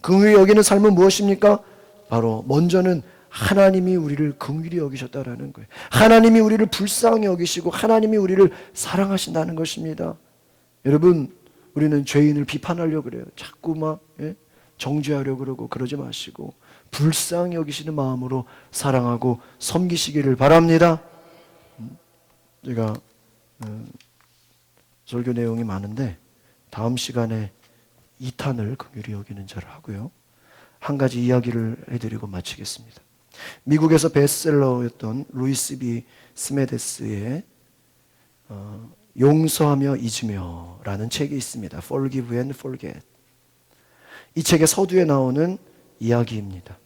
긍휼히 여기는 삶은 무엇입니까? 바로 먼저는 하나님이 우리를 긍휼히 여기셨다라는 거예요. 하나님이 우리를 불쌍히 여기시고 하나님이 우리를 사랑하신다는 것입니다. 여러분, 우리는 죄인을 비판하려고 그래요. 자꾸 막 정죄하려고 그러고 그러지 마시고 불쌍히 여기시는 마음으로 사랑하고 섬기시기를 바랍니다. 제가 설교 내용이 많은데 다음 시간에 2탄을 긍휼히 여기는 자를 하고요. 한 가지 이야기를 해드리고 마치겠습니다. 미국에서 베스트셀러였던 루이스 B. 스메데스의 용서하며 잊으며 라는 책이 있습니다. Forgive and Forget. 이 책의 서두에 나오는 이야기입니다.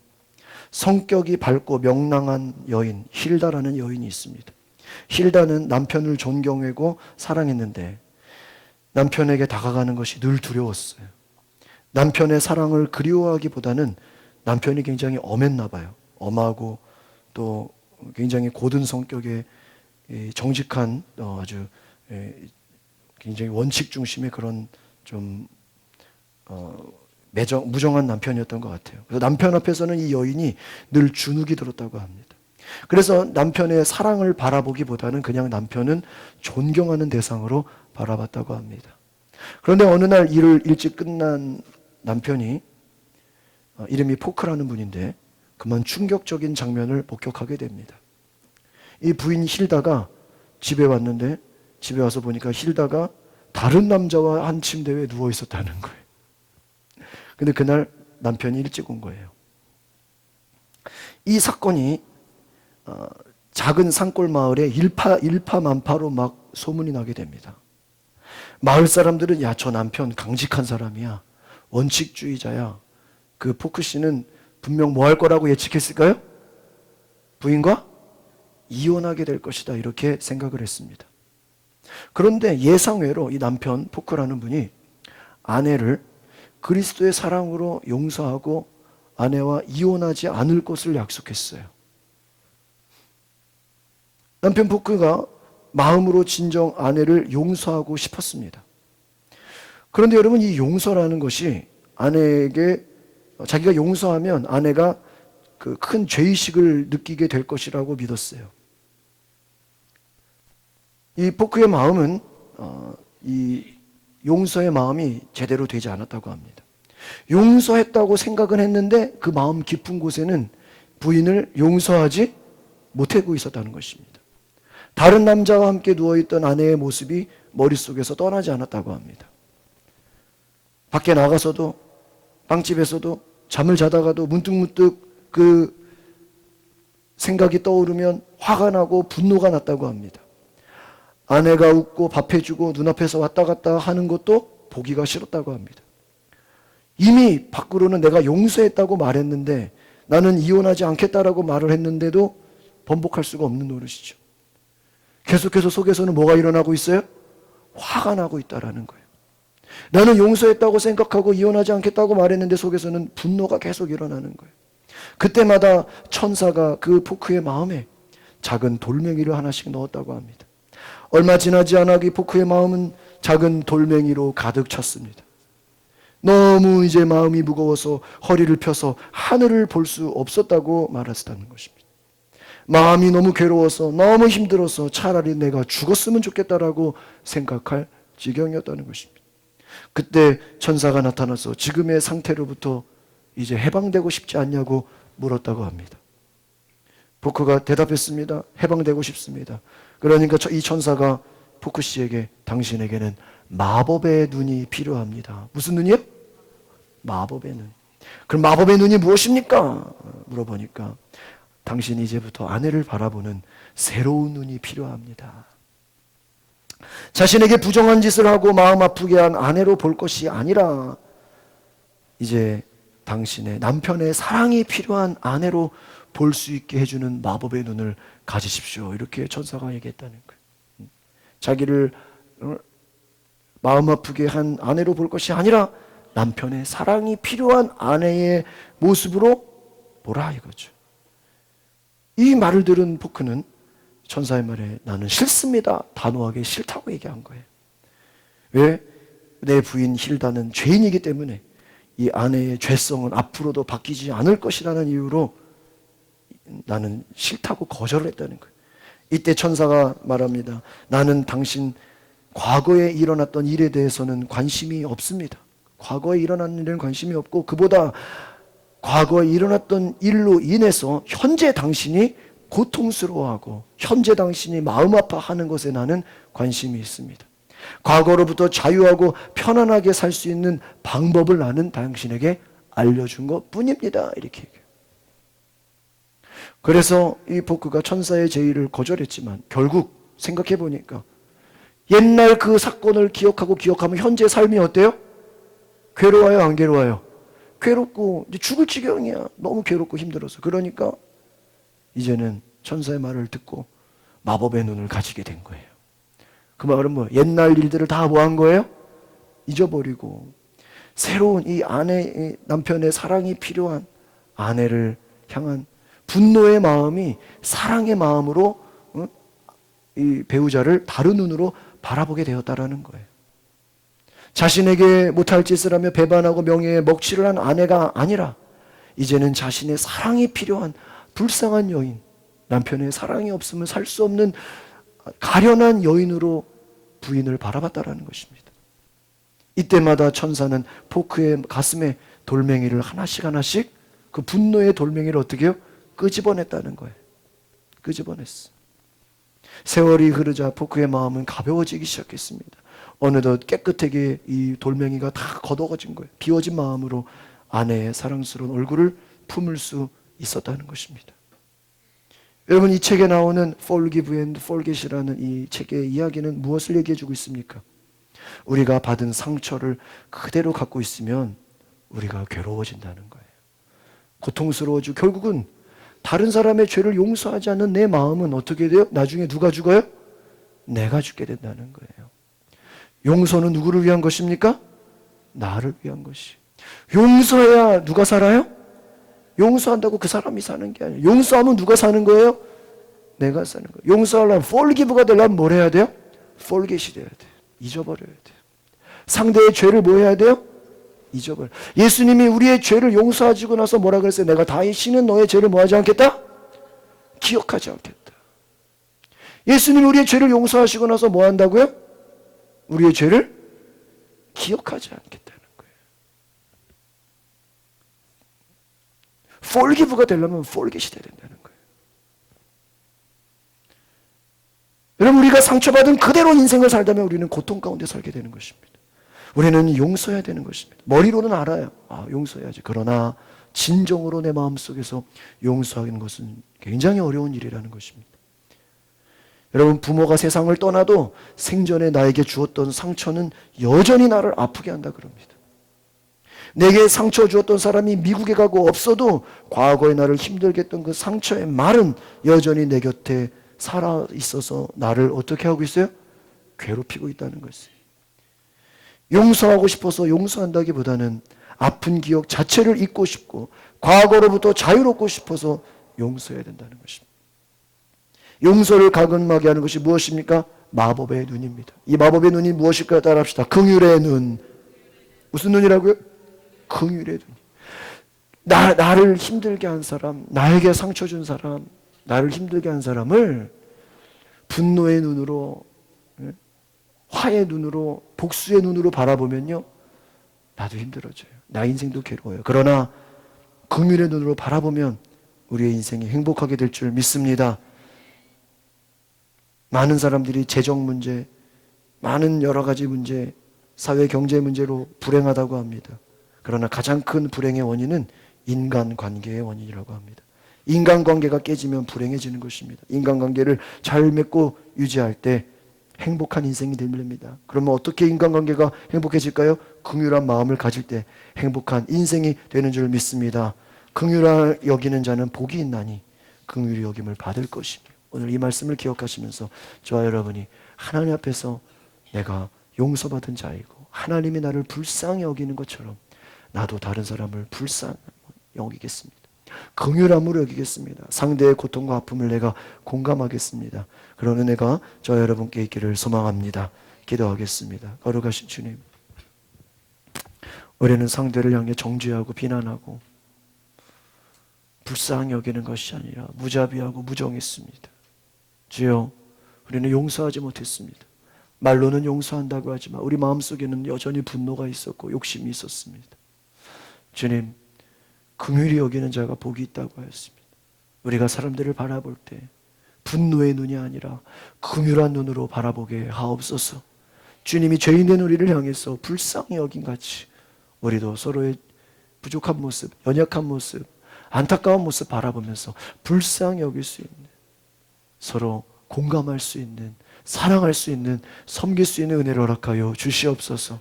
성격이 밝고 명랑한 여인 힐다라는 여인이 있습니다. 힐다는 남편을 존경하고 사랑했는데 남편에게 다가가는 것이 늘 두려웠어요. 남편의 사랑을 그리워하기보다는 남편이 굉장히 엄했나 봐요. 엄하고 또 굉장히 고든 성격의 정직한 아주 굉장히 원칙 중심의 그런 좀 무정한 남편이었던 것 같아요. 그래서 남편 앞에서는 이 여인이 늘 주눅이 들었다고 합니다. 그래서 남편의 사랑을 바라보기보다는 그냥 남편은 존경하는 대상으로 바라봤다고 합니다. 그런데 어느 날 일을 일찍 끝난 남편이 이름이 포크라는 분인데 그만 충격적인 장면을 목격하게 됩니다. 이 부인 힐다가 집에 왔는데 집에 와서 보니까 힐다가 다른 남자와 한 침대에 누워 있었다는 거예요. 근데 그날 남편이 일찍 온 거예요. 이 사건이 작은 산골 마을에 일파만파로 막 소문이 나게 됩니다. 마을 사람들은 야, 저 남편 강직한 사람이야. 원칙주의자야. 그 포크 씨는 분명 뭐 할 거라고 예측했을까요? 부인과 이혼하게 될 것이다. 이렇게 생각을 했습니다. 그런데 예상외로 이 남편 포크라는 분이 아내를 그리스도의 사랑으로 용서하고 아내와 이혼하지 않을 것을 약속했어요. 남편 포크가 마음으로 진정 아내를 용서하고 싶었습니다. 그런데 여러분, 이 용서라는 것이 아내에게 자기가 용서하면 아내가 그 큰 죄의식을 느끼게 될 것이라고 믿었어요. 이 포크의 마음은 이 용서의 마음이 제대로 되지 않았다고 합니다. 용서했다고 생각은 했는데 그 마음 깊은 곳에는 부인을 용서하지 못하고 있었다는 것입니다. 다른 남자와 함께 누워있던 아내의 모습이 머릿속에서 떠나지 않았다고 합니다. 밖에 나가서도 빵집에서도 잠을 자다가도 문득문득 그 생각이 떠오르면 화가 나고 분노가 났다고 합니다. 아내가 웃고 밥해주고 눈앞에서 왔다 갔다 하는 것도 보기가 싫었다고 합니다. 이미 밖으로는 내가 용서했다고 말했는데 나는 이혼하지 않겠다라고 말을 했는데도 번복할 수가 없는 노릇이죠. 계속해서 속에서는 뭐가 일어나고 있어요? 화가 나고 있다라는 거예요. 나는 용서했다고 생각하고 이혼하지 않겠다고 말했는데 속에서는 분노가 계속 일어나는 거예요. 그때마다 천사가 그 포크의 마음에 작은 돌멩이를 하나씩 넣었다고 합니다. 얼마 지나지 않아 이 포크의 마음은 작은 돌멩이로 가득 찼습니다. 너무 이제 마음이 무거워서 허리를 펴서 하늘을 볼 수 없었다고 말했다는 것입니다. 마음이 너무 괴로워서 너무 힘들어서 차라리 내가 죽었으면 좋겠다라고 생각할 지경이었다는 것입니다. 그때 천사가 나타나서 지금의 상태로부터 이제 해방되고 싶지 않냐고 물었다고 합니다. 포크가 대답했습니다. 해방되고 싶습니다. 그러니까 이 천사가 포크 씨에게 당신에게는 마법의 눈이 필요합니다. 무슨 눈이요? 마법의 눈. 그럼 마법의 눈이 무엇입니까? 물어보니까 당신이 이제부터 아내를 바라보는 새로운 눈이 필요합니다. 자신에게 부정한 짓을 하고 마음 아프게 한 아내로 볼 것이 아니라 이제 당신의 남편의 사랑이 필요한 아내로 볼 수 있게 해주는 마법의 눈을 가지십시오. 이렇게 천사가 얘기했다는 거예요. 자기를 마음 아프게 한 아내로 볼 것이 아니라 남편의 사랑이 필요한 아내의 모습으로 보라 이거죠. 이 말을 들은 포크는 천사의 말에 나는 싫습니다. 단호하게 싫다고 얘기한 거예요. 왜? 내 부인 힐다는 죄인이기 때문에 이 아내의 죄성은 앞으로도 바뀌지 않을 것이라는 이유로 나는 싫다고 거절을 했다는 거예요. 이때 천사가 말합니다. 나는 당신 과거에 일어났던 일에 대해서는 관심이 없습니다. 과거에 일어난 일에는 관심이 없고 그보다 과거에 일어났던 일로 인해서 현재 당신이 고통스러워하고 현재 당신이 마음 아파하는 것에 나는 관심이 있습니다. 과거로부터 자유하고 편안하게 살 수 있는 방법을 나는 당신에게 알려준 것 뿐입니다. 이렇게 얘기해요. 그래서 이 포크가 천사의 제의를 거절했지만 결국 생각해 보니까 옛날 그 사건을 기억하면 현재 삶이 어때요? 괴로워요, 안 괴로워요? 괴롭고 이제 죽을 지경이야. 너무 괴롭고 힘들어서. 그러니까 이제는 천사의 말을 듣고 마법의 눈을 가지게 된 거예요. 그 말은 뭐 옛날 일들을 다 뭐 한 거예요? 잊어버리고 새로운 이 아내, 남편의 사랑이 필요한 아내를 향한 분노의 마음이 사랑의 마음으로 이 배우자를 다른 눈으로 바라보게 되었다라는 거예요. 자신에게 못할 짓을 하며 배반하고 명예에 먹칠을 한 아내가 아니라 이제는 자신의 사랑이 필요한 불쌍한 여인, 남편의 사랑이 없으면 살 수 없는 가련한 여인으로 부인을 바라봤다라는 것입니다. 이때마다 천사는 포크의 가슴에 돌멩이를 하나씩 그 분노의 돌멩이를 어떻게 해요? 끄집어냈다는 거예요. 끄집어냈어. 세월이 흐르자 포크의 마음은 가벼워지기 시작했습니다. 어느덧 깨끗하게 이 돌멩이가 다 걷어가진 거예요. 비워진 마음으로 아내의 사랑스러운 얼굴을 품을 수 있었다는 것입니다. 여러분, 이 책에 나오는 Forgive and Forget이라는 이 책의 이야기는 무엇을 얘기해주고 있습니까? 우리가 받은 상처를 그대로 갖고 있으면 우리가 괴로워진다는 거예요. 고통스러워지고 결국은 다른 사람의 죄를 용서하지 않는 내 마음은 어떻게 돼요? 나중에 누가 죽어요? 내가 죽게 된다는 거예요. 용서는 누구를 위한 것입니까? 나를 위한 것이. 용서해야 누가 살아요? 용서한다고 그 사람이 사는 게 아니에요. 용서하면 누가 사는 거예요? 내가 사는 거예요. 용서하려면 forgive가 되려면 뭘 해야 돼요? forget이 돼야 돼요. 잊어버려야 돼요. 상대의 죄를 뭐 해야 돼요? 잊어버려. 예수님이 우리의 죄를 용서하시고 나서 뭐라 그랬어요? 내가 다시는 너의 죄를 뭐 하지 않겠다? 기억하지 않겠다. 예수님이 우리의 죄를 용서하시고 나서 뭐 한다고요? 우리의 죄를 기억하지 않겠다는 거예요. forgive가 되려면 forget이 돼야 된다는 거예요. 여러분, 우리가 상처받은 그대로 인생을 살다면 우리는 고통 가운데 살게 되는 것입니다. 우리는 용서해야 되는 것입니다. 머리로는 알아요. 용서해야지. 그러나 진정으로 내 마음속에서 용서하는 것은 굉장히 어려운 일이라는 것입니다. 여러분, 부모가 세상을 떠나도 생전에 나에게 주었던 상처는 여전히 나를 아프게 한다 그럽니다. 내게 상처 주었던 사람이 미국에 가고 없어도 과거에 나를 힘들게 했던 그 상처의 말은 여전히 내 곁에 살아 있어서 나를 어떻게 하고 있어요? 괴롭히고 있다는 것이에요. 용서하고 싶어서 용서한다기보다는 아픈 기억 자체를 잊고 싶고 과거로부터 자유롭고 싶어서 용서해야 된다는 것입니다. 용서를 가금하게 하는 것이 무엇입니까? 마법의 눈입니다. 이 마법의 눈이 무엇일까요? 따라합시다. 긍휼의 눈. 무슨 눈이라고요? 긍휼의 눈. 나를 힘들게 한 사람, 나에게 상처 준 사람, 나를 힘들게 한 사람을 분노의 눈으로, 화의 눈으로, 복수의 눈으로 바라보면요, 나도 힘들어져요. 나 인생도 괴로워요. 그러나 긍휼의 눈으로 바라보면 우리의 인생이 행복하게 될 줄 믿습니다. 많은 사람들이 재정 문제, 많은 여러 가지 문제, 사회 경제 문제로 불행하다고 합니다. 그러나 가장 큰 불행의 원인은 인간관계의 원인이라고 합니다. 인간관계가 깨지면 불행해지는 것입니다. 인간관계를 잘 맺고 유지할 때 행복한 인생이 됩니다. 그러면 어떻게 인간관계가 행복해질까요? 긍휼한 마음을 가질 때 행복한 인생이 되는 줄 믿습니다. 긍휼히 여기는 자는 복이 있나니 긍휼히 여김을 받을 것이며. 오늘 이 말씀을 기억하시면서 저와 여러분이 하나님 앞에서 내가 용서받은 자이고 하나님이 나를 불쌍히 여기는 것처럼 나도 다른 사람을 불쌍히 여기겠습니다. 긍휼함으로 여기겠습니다. 상대의 고통과 아픔을 내가 공감하겠습니다. 그런 은혜가 저와 여러분께 있기를 소망합니다. 기도하겠습니다. 거룩하신 주님, 우리는 상대를 향해 정죄하고 비난하고 불쌍히 여기는 것이 아니라 무자비하고 무정했습니다. 주여, 우리는 용서하지 못했습니다. 말로는 용서한다고 하지만 우리 마음속에는 여전히 분노가 있었고 욕심이 있었습니다. 주님, 긍휼히 여기는 자가 복이 있다고 하였습니다. 우리가 사람들을 바라볼 때 분노의 눈이 아니라 긍휼한 눈으로 바라보게 하옵소서. 주님이 죄인된 우리를 향해서 불쌍히 여긴 같이 우리도 서로의 부족한 모습, 연약한 모습, 안타까운 모습 바라보면서 불쌍히 여길 수 있는, 서로 공감할 수 있는, 사랑할 수 있는, 섬길 수 있는 은혜를 허락하여 주시옵소서.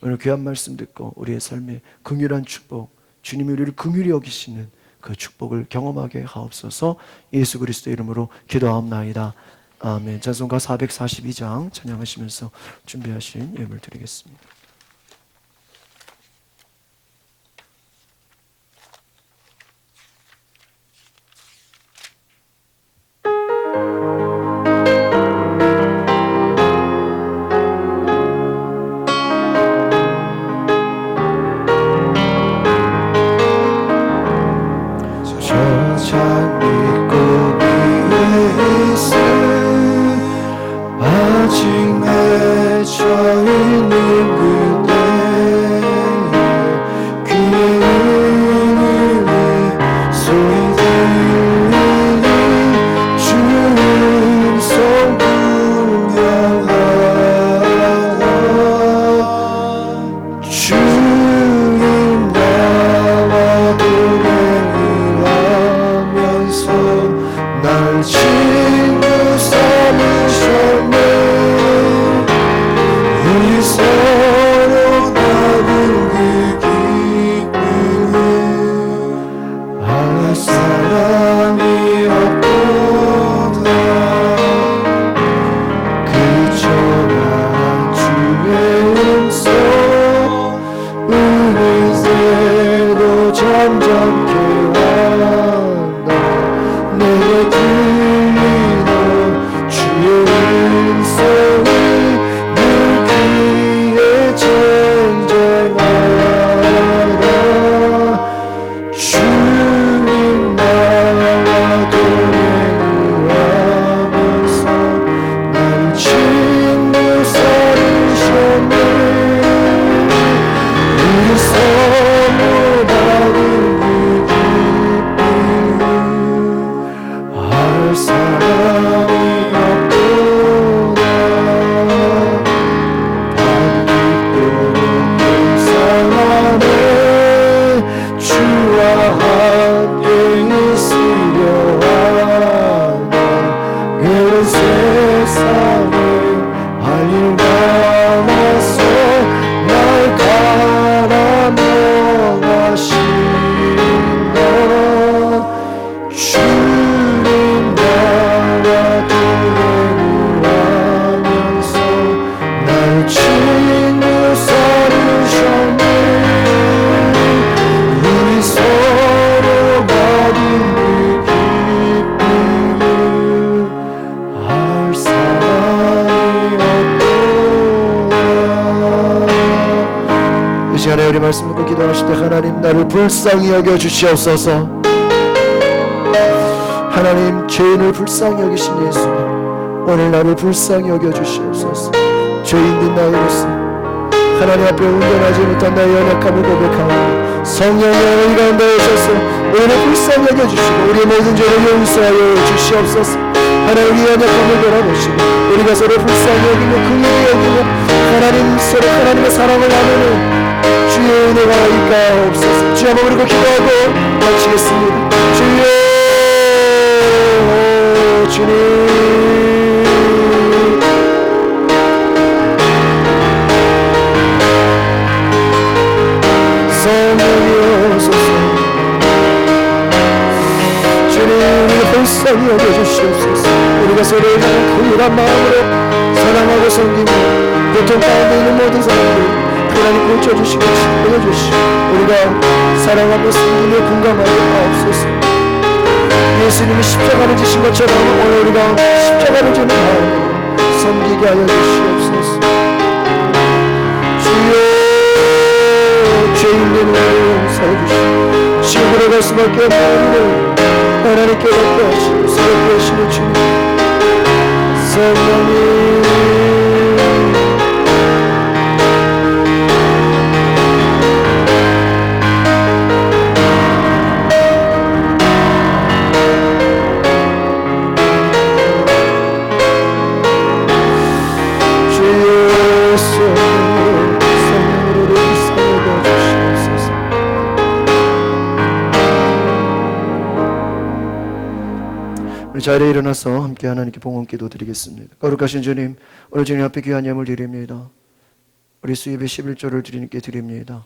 오늘 귀한 말씀 듣고 우리의 삶에 긍휼한 축복, 주님이 우리를 긍휼히 여기시는 그 축복을 경험하게 하옵소서. 예수 그리스도의 이름으로 기도하옵나이다. 아멘. 찬송가 442장 찬양하시면서 준비하신 예물 드리겠습니다. 우리 말씀 듣고 기도하실 때 하나님 나를 불쌍히 여겨 주시옵소서. 하나님 죄인을 불쌍히 여기신 예수님 오늘 나를 불쌍히 여겨 주시옵소서. 죄인된 나이로서 하나님 앞에 온전하지 못한 나의 연약함을 고백하오니 성령의 은혜 가운데 오셔서 우리를 불쌍히 여겨 주시고 우리의 모든 죄를 용서하여 주시옵소서. 하나님 우리의 연약함을 돌아보시고 우리가 서로 불쌍히 여기며 긍휼히 여기며 하나님 서로 하나님의 사랑을 나누는 주의 은혜가 있가옵소서. 주여 한번 그리고 기도하고 마치겠습니다. 주여 주님 성령이 오소서. 주님 우리를 불쌍히 여겨주시옵소서. 우리가 서로를 향한 긍휼한 마음으로 사랑하고 섬기며 고통 가운데 있는 모든 사람들 하나님 고쳐주시고 치료해주시고 우리가 사랑하며 섬기며 공감하여 하옵소서. 예수님이 십자가를 지신 것처럼 오늘 우리가 십자가를 지는 마음으로 섬기게 하여 주시옵소서. 주여 죄인된 우리를 용서해 주시고 지옥으로 갈 수밖에 없는 우리를 하나님께 받게 하시고 새롭게 하시는 주님 성령님 자리에 일어나서 함께 하나님께 봉헌 기도 드리겠습니다. 거룩하신 주님, 오늘 주님 앞에 귀한 예물 드립니다. 우리 수입의 11조를 주님께 드립니다.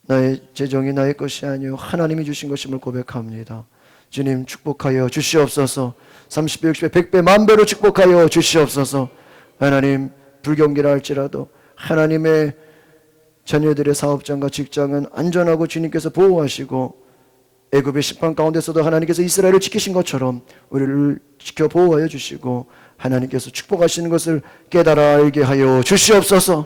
나의 재정이 나의 것이 아니요 하나님이 주신 것임을 고백합니다. 주님 축복하여 주시옵소서. 30배, 60배, 100배, 만배로 축복하여 주시옵소서. 하나님 불경기라 할지라도 하나님의 자녀들의 사업장과 직장은 안전하고 주님께서 보호하시고 애굽의 심판 가운데서도 하나님께서 이스라엘을 지키신 것처럼 우리를 지켜 보호하여 주시고 하나님께서 축복하시는 것을 깨달아 알게 하여 주시옵소서.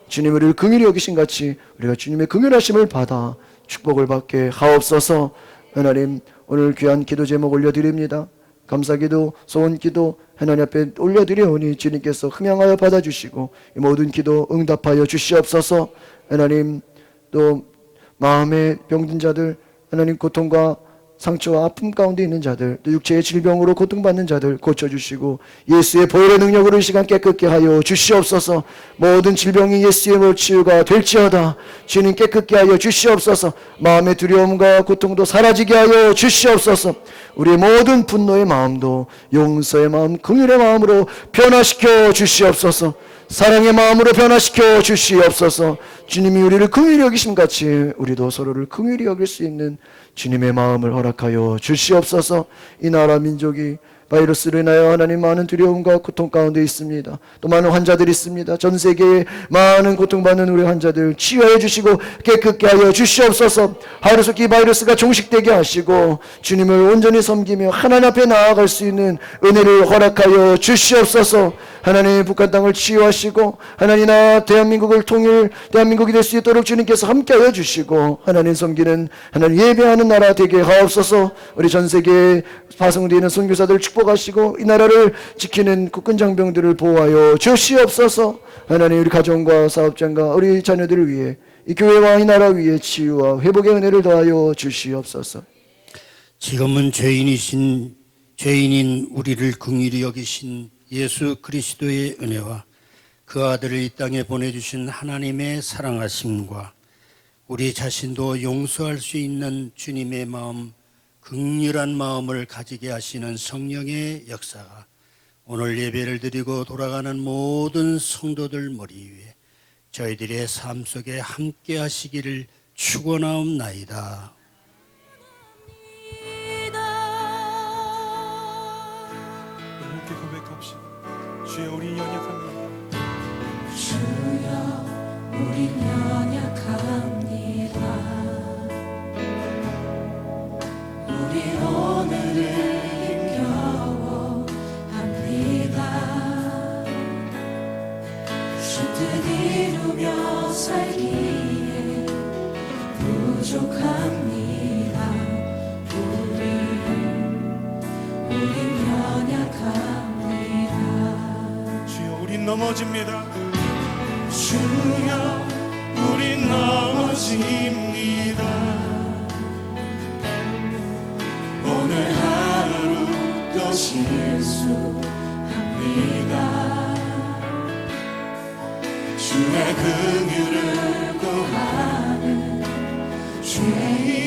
주님 우리를 긍휼히 여기신 같이 우리가 주님의 긍휼하심을 받아 축복을 받게 하옵소서. 하나님 오늘 귀한 기도 제목 올려드립니다. 감사기도 소원기도 하나님 앞에 올려드려오니 주님께서 흥양하여 받아주시고 이 모든 기도 응답하여 주시옵소서. 하나님 또 마음의 병든 자들 하나님 고통과 상처와 아픔 가운데 있는 자들 또 육체의 질병으로 고통받는 자들 고쳐주시고 예수의 보혈의 능력으로 이 시간 깨끗게 하여 주시옵소서. 모든 질병이 예수의 치유가 될지어다. 주님 깨끗게 하여 주시옵소서. 마음의 두려움과 고통도 사라지게 하여 주시옵소서. 우리의 모든 분노의 마음도 용서의 마음 긍휼의 마음으로 변화시켜 주시옵소서. 사랑의 마음으로 변화시켜 주시옵소서. 주님이 우리를 긍휼히 여기심 같이 우리도 서로를 긍휼히 여길 수 있는 주님의 마음을 허락하여 주시옵소서. 이 나라 민족이 바이러스로 인하여 하나님 많은 두려움과 고통 가운데 있습니다. 또 많은 환자들이 있습니다. 전 세계에 많은 고통받는 우리 환자들 치유해 주시고 깨끗게 하여 주시옵소서. 하루속히 이 바이러스가 종식되게 하시고 주님을 온전히 섬기며 하나님 앞에 나아갈 수 있는 은혜를 허락하여 주시옵소서. 하나님 북한 땅을 치유하시고 하나님 나 대한민국을 통일 대한민국이 될 수 있도록 주님께서 함께하여 주시고 하나님 섬기는 하나님 예배하는 나라 되게 하옵소서. 우리 전 세계에 파송되어 있는 선교사들 축복하시고 이 나라를 지키는 국군 장병들을 보호하여 주시옵소서. 하나님 우리 가정과 사업장과 우리 자녀들을 위해 이 교회와 이 나라 위에 치유와 회복의 은혜를 더하여 주시옵소서. 지금은 죄인인 우리를 긍휼히 여기신 예수 그리스도의 은혜와 그 아들을 이 땅에 보내주신 하나님의 사랑하심과 우리 자신도 용서할 수 있는 주님의 마음 긍휼한 마음을 가지게 하시는 성령의 역사가 오늘 예배를 드리고 돌아가는 모든 성도들 머리 위에 저희들의 삶 속에 함께 하시기를 축원하옵나이다. 함께 고백합시다. 주여 우리 연약합니다. 주여 우리 연약합니다. 우리 오늘을 힘겨워 합니다. 주 뜻 이루며 살기에 부족합니다. 우린 연약합니다. 주여 우린 넘어집니다. 주여 우린 넘어집니다. 오늘 하루 또 실수합니다. 주의 긍휼을 구하 죄인